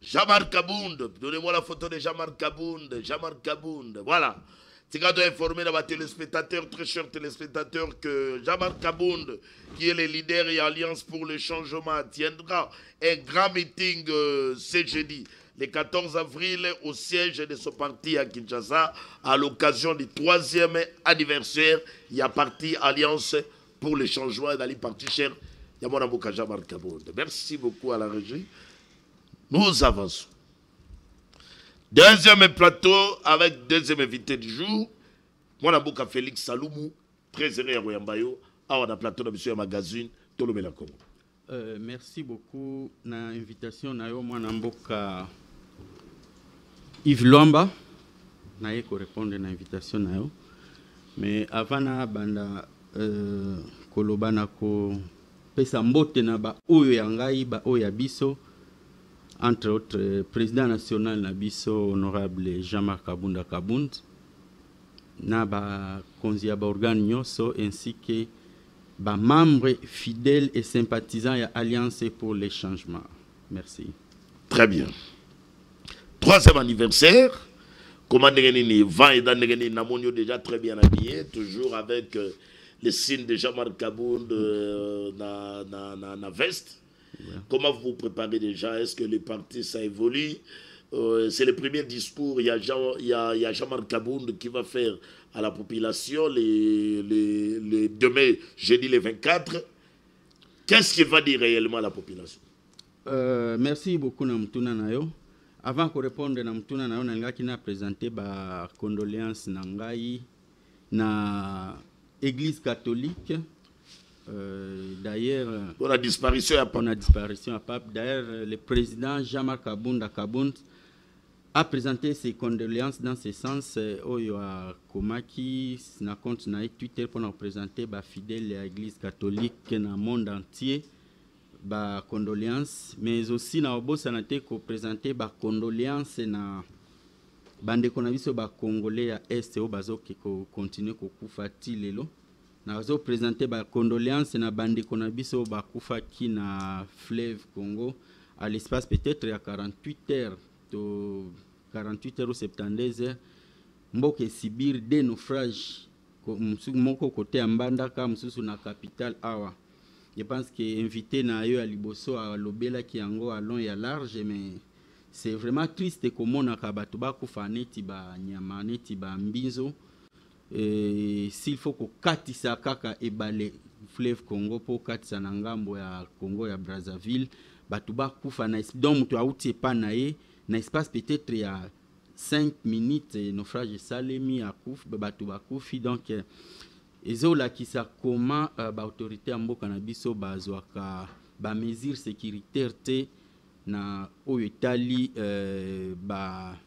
Jean-Marc Kabound. Donnez-moi la photo de Jean-Marc Kabound. Jean-Marc Kabound. Voilà. C'est quand on informer les téléspectateurs, très chers téléspectateurs, que Jean-Marc Kabound, qui est le leader et alliance pour le changement, tiendra un grand meeting ce jeudi, le 14 avril, au siège de son parti à Kinshasa, à l'occasion du 3e anniversaire. Il y a parti Alliance pour le changement dans les partis chers. Il y a mon avocat Jean-Marc Kabound. Merci beaucoup à la régie. Nous avançons. Deuxième plateau avec deuxième invité du jour. Mon avocat Félix Saloumou, trésorier à Royambayo. On a plateau de monsieur magazine Tolomela Congo. Merci beaucoup na invitation na yo mwana mboka Yves Lwamba na ko répondre na invitation na yo mais avant na banda koloba na ko pesa mbote na ba oyo ya ngai ba oyo ya biso entre autres président national na biso honorable Jean-Marc Kabunda Kabound na ba konzi ya ba organe nyonso ainsi que ba membres fidèles et sympathisants à Alliance pour les changements. Merci. Très bien. 3e anniversaire. Comment Negeni Van et Dan Negeni Namonio déjà très bien habillé, toujours avec les signes de Jean-Marc Kabound na veste. Ouais. Comment vous vous préparez déjà? Est-ce que les partis ça évolue? C'est le premier discours. Il y a Jean-Marc Kabound qui va faire à la population demain, jeudi le 24. Qu'est-ce qu'il va dire réellement à la population? Merci beaucoup Namtuna Nayo. Avant de répondre à Namtuna Nayo, je vais présenter ma condoléance na Église catholique. D'ailleurs, pour la disparition à Pape. D'ailleurs, le président Jean-Marc Kabound a présenté ses condoléances dans ce sens. Oyo a Komaki na compte na Twitter pour nous présenter ba fidèle à l'Église catholique dans le monde entier ba condoléances, mais aussi na obosa na te ko présenter ba condoléances na bande konabiso ba congolais à est o bazo ki ko continuer ko kufa ti lelo na bazo présenter ba condoléances na bande konabiso ba kufa ki na fleuve Congo à l'espace peut-être à 48 heures. 48 heures ou 72 heures, mboke Sibir des naufrages, moko côté Mbandaka, msusu na capitale Awa. Je pense que invité na yo à Liboso à Lobela qui ango à long et à large, mais c'est vraiment triste comme on a kabatuba kufaneti ba nyamaneti ba mbizo. S'il faut que katisa kaka ebale fleuve Congo pour katisa na ngambo ya Congo ya Brazzaville, batuba kufa na donc mutu auti pa na ye. Na espace peut-être il y a 5 minutes naufrage salemi à Kouf Babatuba Koufi donc ezola qui ça comment ba autorité amboka na biso bazwaka ba mesures sécuritaires te na oyetali ba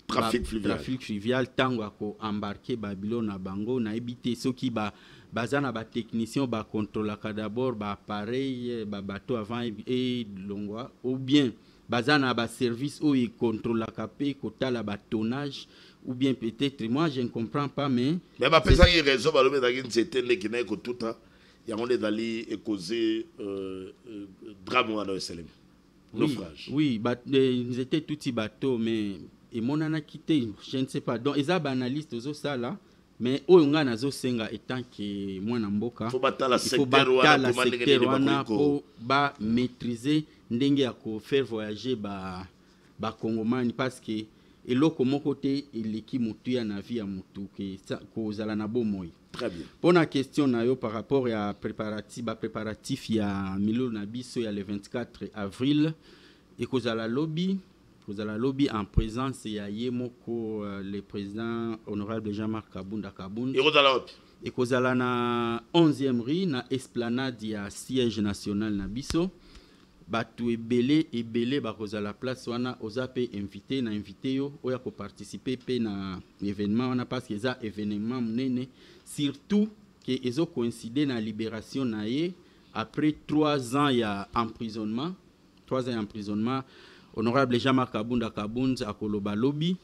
trafic fluvial tango ko embarquer Babylone na bango na ebité soki ba bazana ba technicien ba contrôlaka d'abord ba appareil ba bateau avant et longwa ou bien bazana ba service où il contrôle la capé kota la tonnage ou bien peut-être moi je ne comprends pas mais ba pesa qui raison ba le metaki c'était les qui n'a que tout temps il y a on est d'aller et causer drame à l'OSLM naufrage oui ils étaient tout petits bateaux mais et mon ana quitté je ne sais pas donc ils ont analyste aux ça là mais oyo nga nazo senga etant que moi na mboka faut battre la secteur wana pour ba maîtriser ndenge ya ko faire voyager ba Congomani parce que eloko moko te eleki mutu ya na vie ya mutu ke ko zala na bomoi. Très bien. Pour la question na yo par rapport à préparatif ya milo na biso ya le 24 avril et ko zala lobby en présence ya Yemoko le président honorable Jean-Marc Kabunda Kabound. et kozala na 11e rue na esplanade ya siège national na biso batu ebele bakozala place wana oza pe invité na invité yo oya ko participer pe na événement wana parce que eza événement munene surtout que ezo coïncider na libération na ye après 3 ans ya emprisonnement. 3 ans d'emprisonnement. Honorable Jean-Marc Kabunda akoloba lobby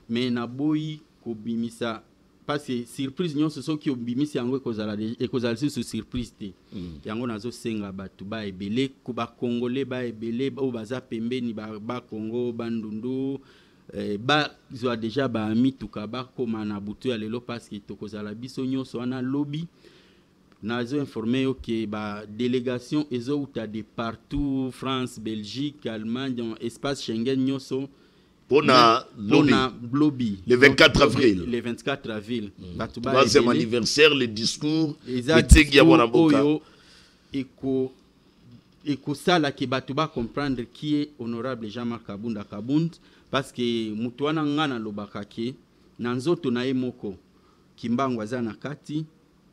mais na boyi ko bimisa parce que surprise nyonso soki obimisi yango ekozala sur surprise te yango nazo senga batu ba ebele ko ba congolais ba ebele o baza pembeni ba Congo bandundu ba zo déjà ba mituka ba koma na butu ya lelo parce que tokozala biso nyonso wana lobby. Nazo informé que ba délégation ezouta de partout France, Belgique, Allemagne, dans espace Schengen nyoso pona lobby le 24 avril. Le 24 avril. Troisième anniversaire, le discours meeting ya mwana mboka. Eko sala ke batu ba comprendre qui est honorable Jean-Marc Kabunda parce que mutu wana ngana lobaka ke na nzoto na ye moko Kimbangu aza na kati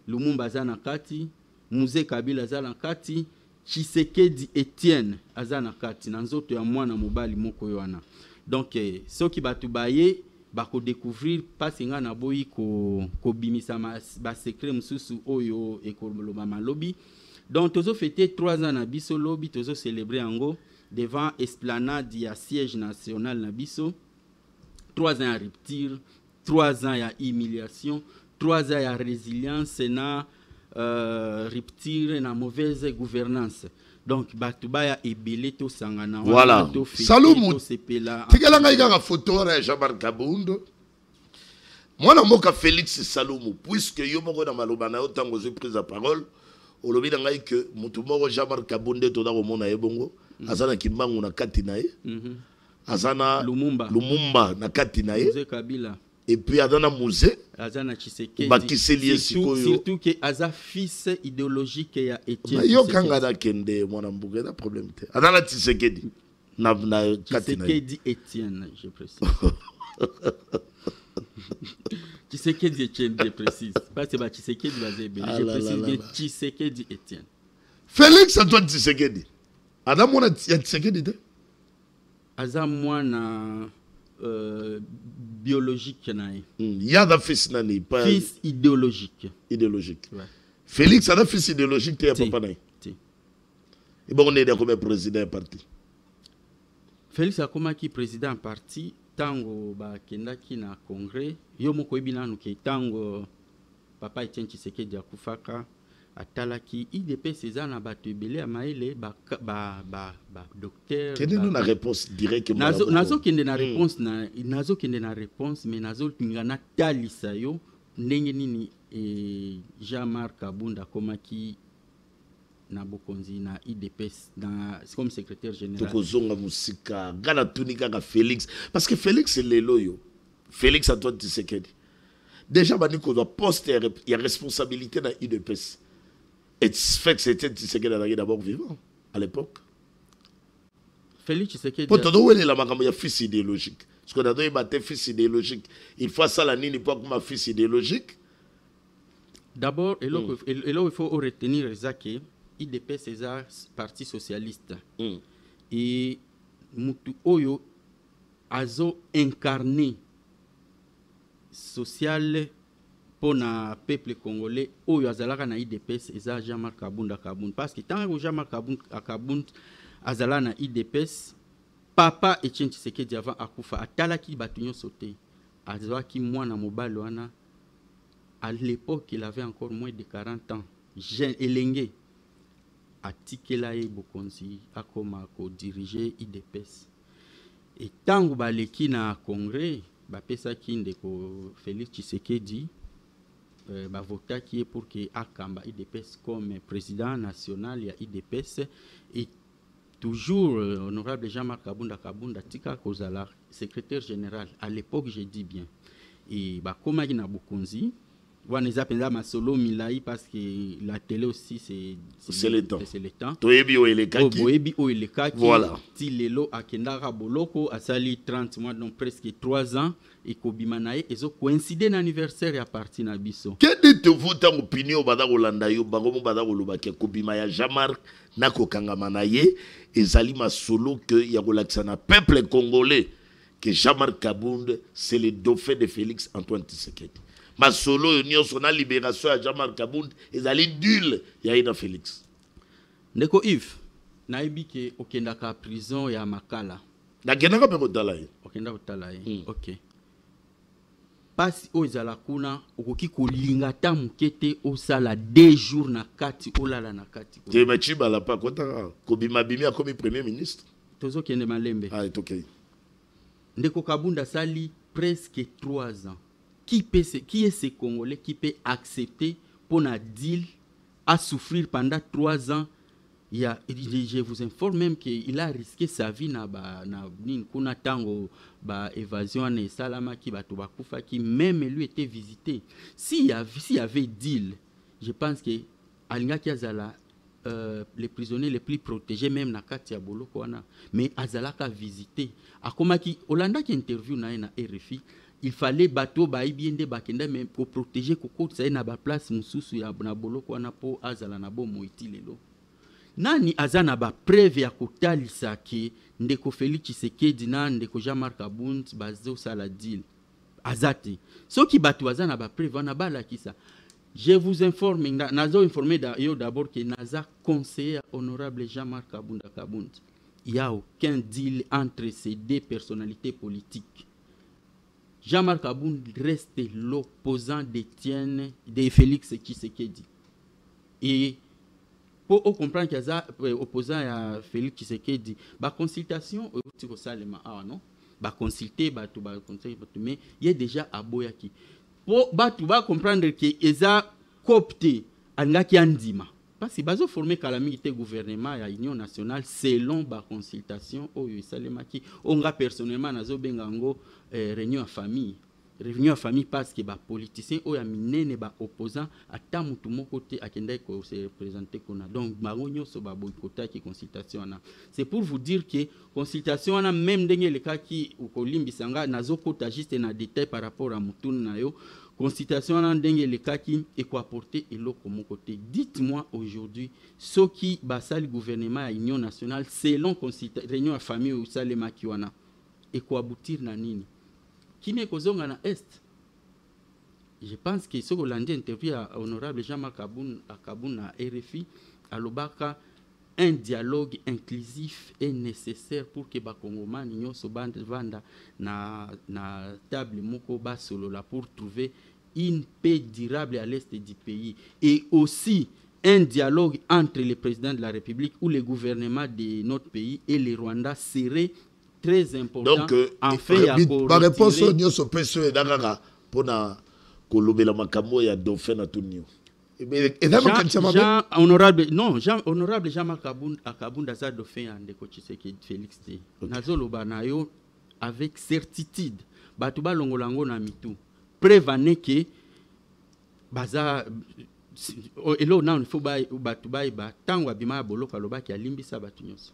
Lumumba aza na kati, Mzee Kabila aza na kati, Tshisekedi Etienne aza na kati, na nzoto ya mwana mobali moko yoana. Donc, soki batu baye, bako découvrir parce nga na boyi ko bimisa ba secret mususu oyo ekoloba malobi. Donc, tozo fêter 3 ans na biso lobby, tozo célébrer ango devant esplanade ya siège national na biso. 3 ans à rupture, 3 ans à humiliation. 3 ans de résilience na rupture na mauvaise gouvernance. Donc batubaya ebele to sangana voilà. Salumu tikelanga ikanga photo na Jean-Marc Kabunda mwana mboka Félix Salumu puisque yo moko na maloba na yo tango zo prise la parole olobi na ngai que mutu moko Jean-Marc Kabunda to da ko mona ebongo azana Kimbangu na kati na ye azana Lumumba na kati na ye Mzee Kabila et puis Adana Mouze Azana Tshisekedi surtout que Aza fils idéologique ya Etienne Yo kangada kende mwana mbuga na problème te Adana Tshisekedi na katina Tshisekedi Etienne je précise Tshisekedi Etienne je précise pas c'est ba Tshisekedi bazebe je précise bien Tshisekedi Etienne Félix Antoine Tshisekedi Ada mwana Tshisekedi te Aza mwana biologique nae. Yada fils nani pas fils idéologique. Ouais. Félix a un fils idéologique te papa nae. Et bon on est comme président parti. Félix a comme qui président parti tango ba kendaki na congrès yo moko ebina nuke tango papa Etienne Tshisekedi akufaka atalaki IDP César batu ebele amaele ba docteur quelle est la réponse directe nazo kende na réponse nazo kende na réponse mais nazo ngana talisa yo ndenge nini Jean-Marc Kabunda komaki na bokonzi na IDPS comme secrétaire général tokozonga musika ngana tunika ka Félix parce que Félix c'est leloyo Félix Antoine Tshisekedi déjà bani ko doit poster il y a responsabilité dans IDPS. Et fait que c'était Tshisekedi d'abord vivant à l'époque. Félix Tshisekedi. Pourtant, où est la maman ya fils idéologique? Parce qu'on a donné battre fils idéologique. Il faut ça la nini pour comme fils idéologique. D'abord, et là il faut retenir ça que IDP c'est un parti socialiste. Et mutu oyo azo incarné social pour le peuple congolais, où il y a na IDPS, et Jean-Marc Kabunda parce que tant que Jean-Marc Kabunda azala na IDPS, papa Etienne Tshisekedi avant akufa atalaki batunyo sauté, azwaki mwana mobali wana. À l'époque, il avait encore moins de 40 ans, jeune elenge, atikela ye bokonzi akoma ko diriger IDPS. Et tant que baleki na congrès, bapesaki ndeko Félix Tshisekedi vota qui est pour que Akamba IDPS comme président national ya IDPS et toujours honorable Jean-Marc Kabunda tika kozala secrétaire général à l'époque je dis bien et komaki na bokonzi Waneza penza masolo milai parce que la télé aussi c'est le temps. C'est le temps. Toyebi o elekaki. Boyebi o elekaki. Voilà. Ti lelo akendaka boloko asali 30 mois donc presque 3 ans et kobima nae ezo coïncider l'anniversaire ya parti na biso. Que dites-vous tant opinion bada kolanda yo bango mo bada kolobaki kobima ya Jean-Marc na kokangama na ye ezali masolo que ya kolakisa na peuple congolais que Jean-Marc Kabound c'est le dauphin de Félix Antoine Tshisekedi. Ma solo union son libération à Jean-Marc Kabound ezali dul ya ina Félix. Ndeko Yves naibi ke okendaka prison ya Makala. Na kenaka pe kotala ye. Okenda kotala ye. OK. Pasi o ezala kuna okoki kolinga ta mukete osala 2 jours na kati olala na kati. Te machiba la pa kotaka kobima bimi a comme premier ministre. Tozo kende Malembe. Ah, c'est OK. Ndeko Kabound sali presque 3 ans. Qui est ce Congolais qui peut accepter pour un deal à souffrir pendant 3 ans? Je vous informe même qu'il a risqué sa vie na kuna tango ba évasion et salama qui ba tobakufa qui même lui était visité. S'il y avait deal, je pense que alinga ki azala les prisonniers les plus protégés même na kati ya boloko wana mais azalaka visité akomaki Olanda qui interview na RFI. Il fallait bateau baïbiende bakenda même pour protéger koko ça na ba place mususu ya na boloko wana po azala na bo moiti lelo nani azana ba preuve ya kotalisa ke ndeko Félix Tshisekedi na ndeko Jean-Marc Kabound bazo sala deal azate soki bato azana ba preuve wana bala kisa. Je vous informe nazo informé d'abord que naza conseiller honorable Jean-Marc Kabound. Il n'y a aucun deal entre ces 2 personnalités politiques. Jean-Marc Kabound reste l'opposant de Félix Tshisekedi. Et pour comprendre qu'il y a opposant à Félix Tshisekedi, la consultation, non? Ba consulter, mais il y a déjà à Boyaki. Pour comprendre que eza copté angaki andima. Parce que bazo formé calamité gouvernement ya union nationale selon ba consultation oyo salemaki onga personnellement nazo bengango réunion à famille parce que ba politicien oyo minene ba opposant ata mutu moko te akenda ko se représenter kona donc magonyo so ba boycota ki consultation na. C'est pour vous dire que consultation na même ndenge le cas qui ukolimbisanga nazo kota juste na détail par rapport à mutun na yo. Consultation en dengue le kaki et quoi apporter et l'autre mon côté. Dites-moi aujourd'hui ce qui basal gouvernement à union nationale selon réunion à famille ou salema kiwana et quoi aboutir na nini. Qui n'est kozonga na est. Je pense que ce Hollandais interview à honorable Jean-Marc Kabound à RFI à Lobaka un dialogue inclusif est nécessaire pour que ba Congomani nyonso vanda na table moko ba solo la pour trouver une paix durable à l'est du pays et aussi un dialogue entre le président de la République ou le gouvernement de notre pays et le Rwanda serait très important. Donc ma réponse nyonso peso e dakaka pona kolobela makambo ya dauphin na tunio. Honorable Jean-Marc Kabound aza dauphin ya ndeko Tshisekedi Félix T. Nazoloba na yo avec certitude bato balongolango na mitu preuve que baza elo na il faut bato ba tango abima boloko alobaki alimbisa bato nyonso.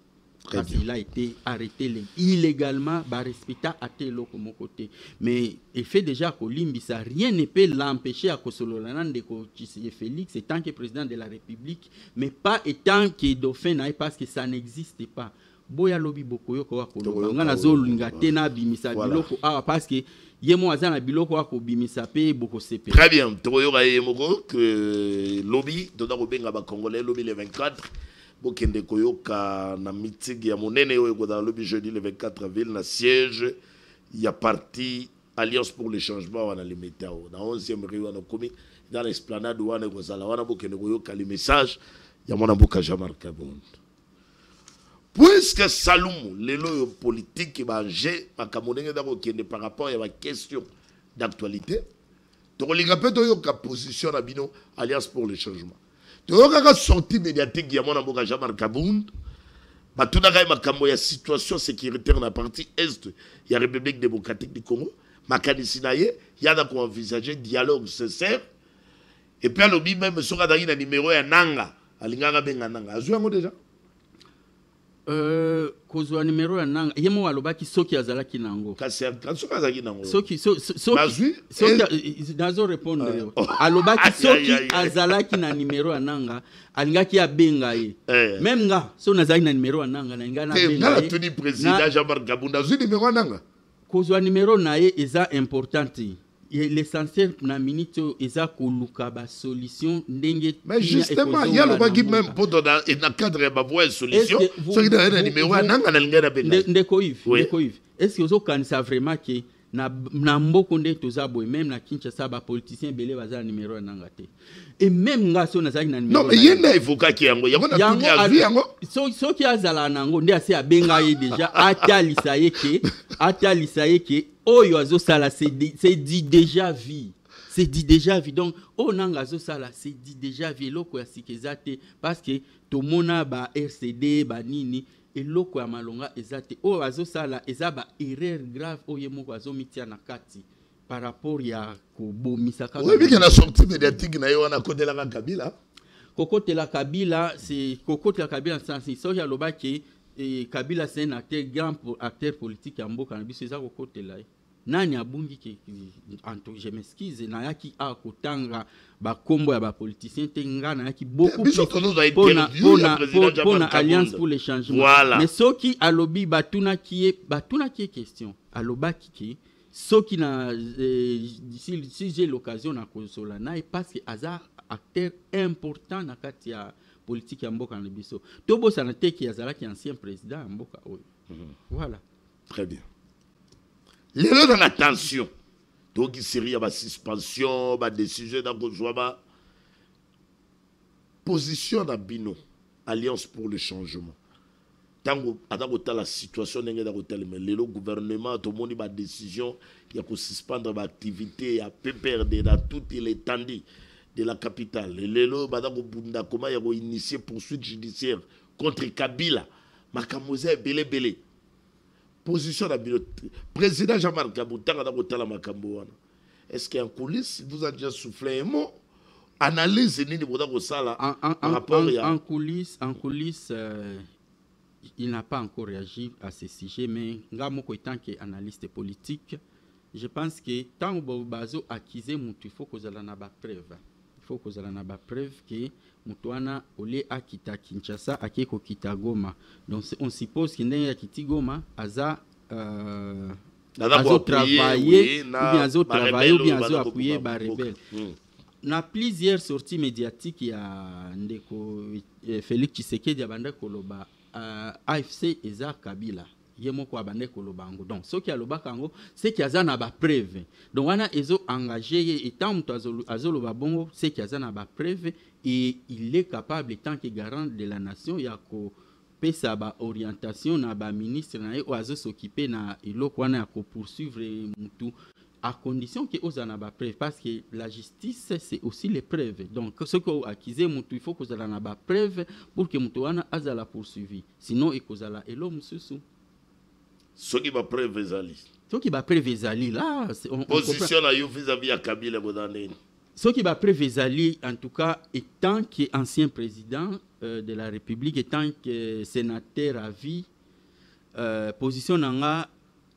Parce qu'il a été arrêté illégalement, respecta à tel côté. Mais il fait déjà que Limbisa, rien ne peut l'empêcher à Kosololan de Félix, étant que président de la République, mais pas étant que dauphin, parce que ça n'existe pas. Boya lobi bokoyo kwa kolonga ngana zolinga tena bimisa biloko parce que yemo azana biloko ko bimisa pe boko sepe. Très bien, toyo ga yemo que lobby doda ko benga ba congolais lobby le 24. Bokende koyoka na meeting ya monene oyo ko dans le jeudi le 24 avril na siège ya parti Alliance pour le changement wana le metao na 11e rue wana komi dans l'esplanade wana ko sala wana bokende koyoka le message ya mona mboka Jean-Marc Kabound. Puisque Salum les lois politiques ba j'ai makamodenge dako kende par rapport à la question d'actualité to linga pe to yoka position na bino Alliance pour le changement. Tu as sorti médiatique il y a mon amboka Jean-Marc Kabound. Bah tout d'abord makambo ya situation sécuritaire na partie est il y a République démocratique du Congo. Makanisinaye il y a d'abord envisager dialogue sincère Et puis alobi même soki azalaki na numéro ya nanga alingaka benga nanga azwi yango déjà kozwa numéro ya nanga ye mo alobaki soki azalaki nango kasi soki azalaki nango soki nazo répondre alobaki soki azalaki na numéro ya nanga alingaki abenga ye même nga so nazalaki na numéro ya nanga na nga na benga ye ngala tuni président Jean-Marc Kabunda azwi numéro ya nanga kozwa numéro na ye eza importante. L'essentiel na minute eza koluka ba solution ndenge mais justement il y a le bagi même pour dans un cadre ya ba solution so qui dans numéro nanga na linga na benga ndeko Yves est-ce que vous kanisa vraiment que na mboko nde toza boy même na Kinshasa ba politicien belé baza numéro nanga te et même nga so nazaki na numéro non mais yenda evoka ki yango na tuni avi yango so ki azala nango nde ase abenga ye déjà atalisa ye ke oyo azosala c'est dit déjà vie. C'est dit déjà vie. Donc onanga azosala c'est dit déjà vie loko ya sikezate parce que tomona ba RCD ba nini eloko ya malonga ezate oyo azosala eza ba erreur grave oyo moko azomitia na kati par rapport ya kobomisa kaka. Oui, bien la sortie médiatique na yo wana kotelaka Kabila. Kokotela Kabila c'est kokotela Kabila sans so ya lobaki Kabila c'est un acteur grand acteur politique ya mboka na biso eza kokotela nani abungi ke je m'excuse na yaki a kotanga ba kombo ya ba politicien te ngana yaki beaucoup pona alliance pour le changement voilà. Mais soki alobi batuna qui est question alobaki ki soki na si j'ai l'occasion na konsola na parce que aza acteur important na kati ya politique ya mboka na biso tobo sana te ki azalaki ancien président ya mboka oyo voilà très bien. Les gens dans la tension. Donc, il y a une suspension, une décision dans position dans Bino, Alliance pour le changement. Tant que la situation n'est pas mais le gouvernement, tout le monde a une décision, il y a suspendre l'activité, il y a PPRD dans toute l'étendue de la capitale. Le comment il y a initié poursuite judiciaire contre Kabila. Makamoze est belé. Position de le président Jean-Marc Kabunda dans makambo wana. Est-ce qu'il y a un coulisses vous a déjà soufflé un mot analyse ni de boda sala en rapport en coulisses il n'a pas encore réagi à ce sujet mais ngamo ko tant que analyste politique je pense que tant bazo accuser mutu il faut que zala na ba preuve que mutuana ole akita Kinshasa akeko Kitagoma donc on suppose que ndenge ya Kitigoma aza travailler ou bien azo appuyer ba rebelle na plusieurs sorties médiatiques ya ndeko Félix Tshisekedi abanda koloba AFC eza Kabila yemoko abande kolobango donc ce qui a lobakango c'est qu'il y a na ba preuve donc wana ezo engagé et tant muto azoloba bongo c'est qu'il y a na ba preuve et il est capable étant que garant de la nation ya ko pesa ba orientation na ba ministre na o azo s'occuper na iloko wana ya ko poursuivre mutu à condition que ozana ba preuve parce que la justice c'est aussi les preuves donc ce que accusé mutu il faut que ozala na ba preuve pour que mutu wana azala poursuivi sinon ekozala elo mususu. Ce qui va prévézali. Ce qui va prévézali là, position à you vis-à-vis à Kabila Godane. Ce qui va prévézali en tout cas étant qu'ancien président de la République, étant que sénateur à vie, position nanga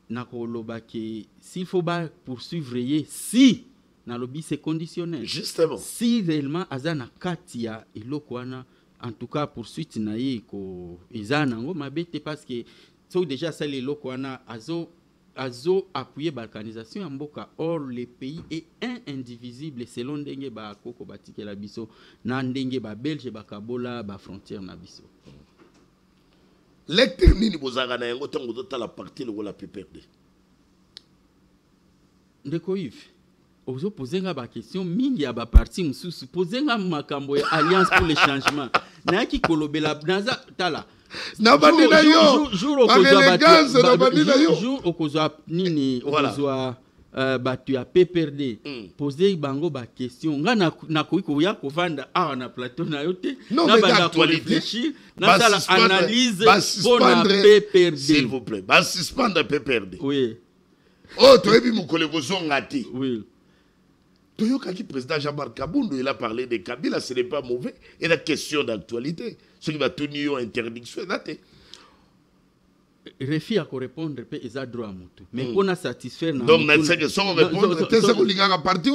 na koloba que s'il faut pas poursuivre si na lobby c'est conditionnel. Justement. Si réellement azana katia ilokwana en tout cas poursuite na yeko ezana ngo mabete parce que so déjà ça les locaux azo appuyer balkanisation ya mboka or le pays est indivisible selon ndenge ba koko batikela biso na ndenge ba belge ba kabola ba frontière na biso lecteur nini bozanga na yango tango dota la partie le la PPRD ndeko Yves ozo posenga ba question mingi ya ba parti mususu posenga makambo ya alliance pour le changement na ki kolobela naza tala Nabandina yo jour okozwa nini okozwa batu ya PPRD poser bango ba question nga na koiko ya kovanda awa na plateau na yo te na banda ko réfléchir na sala analyse pour la PPRD s'il vous plaît ba suspendre PPRD oui oh to ebi mukole kozonga ti oui Toyoka qui président Jean-Marc Kaboundou, il a parlé de Kabila, ce n'est pas mauvais. Et la question d'actualité, ce qui va tenir interdiction, c'est Refi à répondre, ils ont droit à tout. Mais pour nous satisfaire, donc, on sait que si on répond, c'est ce qu'on a parti.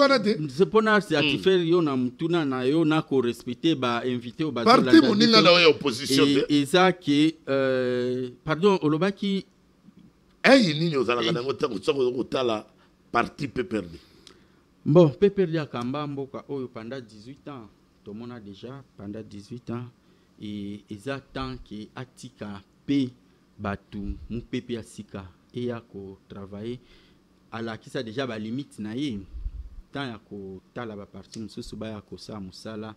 C'est pour nous satisfaire, on a respecté, invité au bas de la parti, on a opposition. Et ça qui, pardon, Olobaki. Il y a un parti PPRD. Bon, PPRD a Kambamboka pendant 18 ans. Tout le monde a déjà pendant 18 ans. Et ils attendent que Atika P. Batu, mon Pepe Asika, et à travailler. Alors, qui ça déjà la limite naïe. Tant à ko tala ba parti musu subaya ko sa musala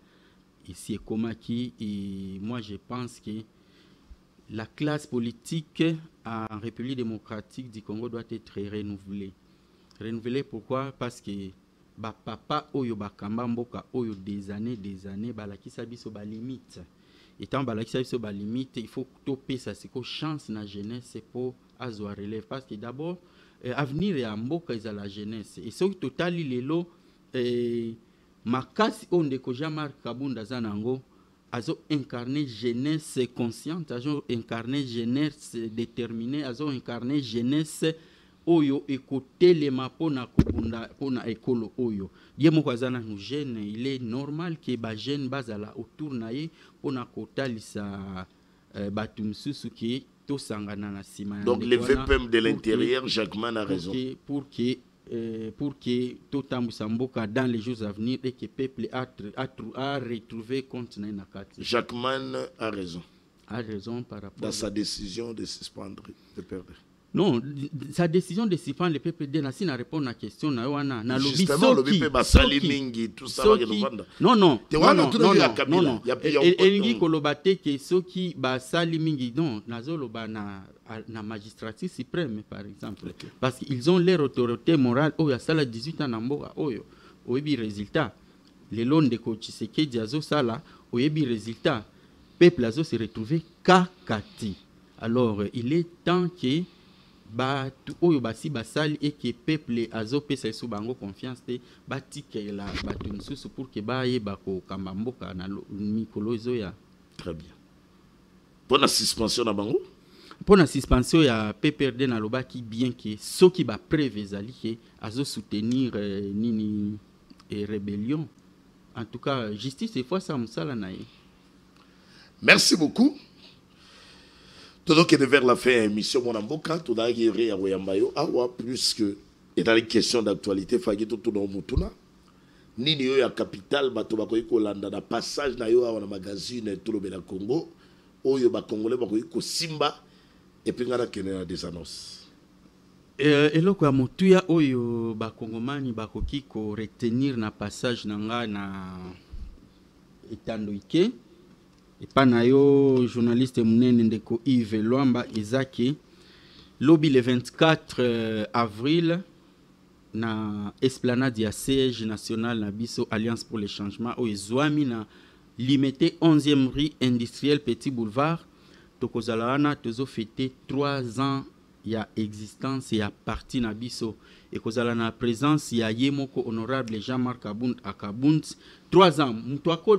ici et Komaki. Et moi je pense que la classe politique en République démocratique du Congo doit être renouvelée. Renouvelée pourquoi? Parce que ba papa oyo ba kamba mboka oyo des années ba la ki sabiso ba limite. Étant balaki sur la limite, il faut toper ça, c'est que chance na jeunesse pour avoir relève parce que d'abord avenir est en mboka is à la jeunesse et ce total lelo makasi onde ko Jean-Marc Kaboundou zanango azo incarner jeunesse consciente, azo incarner jeunesse déterminée, azo incarner jeunesse oyo ekotelema pona kubunda pona ekolo oyo yemo kwazana nu jeune il est normal que ba jeune bazala autour naye pona kotalisa batumsusu ki to sangana na sima. Donc les VPM de l'intérieur, Jacquemin a raison. Pour que tout Tambusamboka dans les jours à venir et que le peuple a retrouvé compte na kati. Jacquemin a raison. A raison par rapport dans sa décision de suspendre de perdre. Non, sa décision de suspendre le PPD n'a pas répondu à la question. Justement, le PPD Basali Mingi, tout ça va nous non, non. Non. Elingi kolobate que ceux qui Basali Mingi, non, nazoloba na magistrature suprême, par exemple. Parce qu'ils ont leur autorité morale. Oh, il y a ça 18 ans, Namboka. Oh, il y a résultat. Les loans de Kochisekedi, Diazo, ça là, oh, il y a résultat. Peuple Azo s'est retrouvé kakati. Alors, il est temps que oyo basi basali et que peuple azo pesa sous bango confiance te batike la batu nsusu pour que baye bako kambamboka na mikolo zoya. Très bien. Pour la suspension na bango? Pour la suspension ya PPRD na lobaki bien que ceux qui ba prévezali que azo soutenir nini et rébellion. En tout cas, justice c'est fois ça musala naye. Merci beaucoup. Tout que vers la fin de l'émission, mon amboka, tout à l'heure, awa plus que et dans les questions d'actualité, fagi tout dans mutuna. Nini yo ya capital bato bakoyi ko landa na passage na yo na magazine tout le Bela Congo, oyo ba congolais bakoyi ko simba et puis ngana kene des annonces. Eloko ya mutuya oyo ba kongomani bakoki ko retenir na passage na nga na etandoike. Et panayo journaliste munene ndeko Yves Luamba Izaki lobby le 24 avril na esplanade ya siège national na biso Alliance pour le changement au Zwami na limité 11e rue industrielle Petit Boulevard tokozalana tozo fêter 3 ans ya existence ya parti na biso et kozala na présence ya yemoko honorable Jean-Marc Kaboundou Akabound 3 ans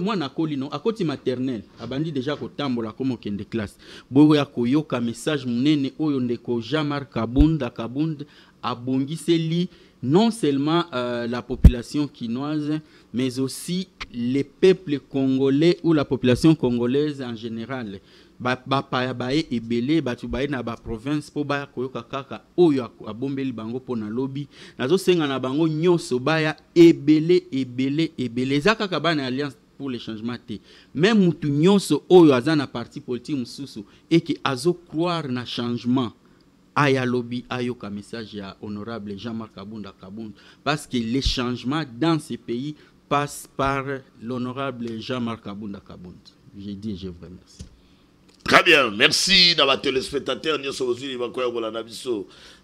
moi na kolino akoti maternelle abandi déjà kotambola comme okende classe boyo ya koyoka message munene oyo ndeko Jean-Marc Kaboundou Akabound abongiseli non seulement la population quinoise mais aussi les peuples congolais ou la population congolaise en général. Baye ebele batu baye na ba province po baya koyoka kaka oyo abombeli bango pona lobby nazo senga na bango nyoso baya ebele zaka kabana alliance pour le changement te même mutu nyoso oyo azana parti politique mususu et qui azo croire na changement aya lobby ayoka message ya honorable Jean-Marc Kaboundou Akabound parce que les changements dans ce pays passent par l'honorable Jean-Marc Kaboundou Akabound. J'ai dit je vous remercie. Très bien, merci à nos téléspectateurs. Nous sommes aujourd'hui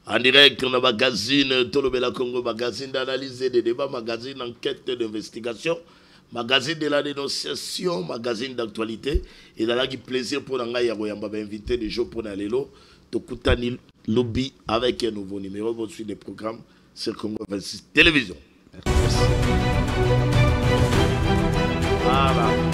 en direct dans le magazine Tout le Bela Congo, magazine d'analyse et de débat, magazine d'enquête d'investigation, magazine de la dénonciation, magazine d'actualité. Et dans la plaisir pour nous inviter des jours pour Nalélo, Tokutani Lobby avec un nouveau numéro. Vous suivez des programmes sur Congo 26 Télévision. Merci. Voilà.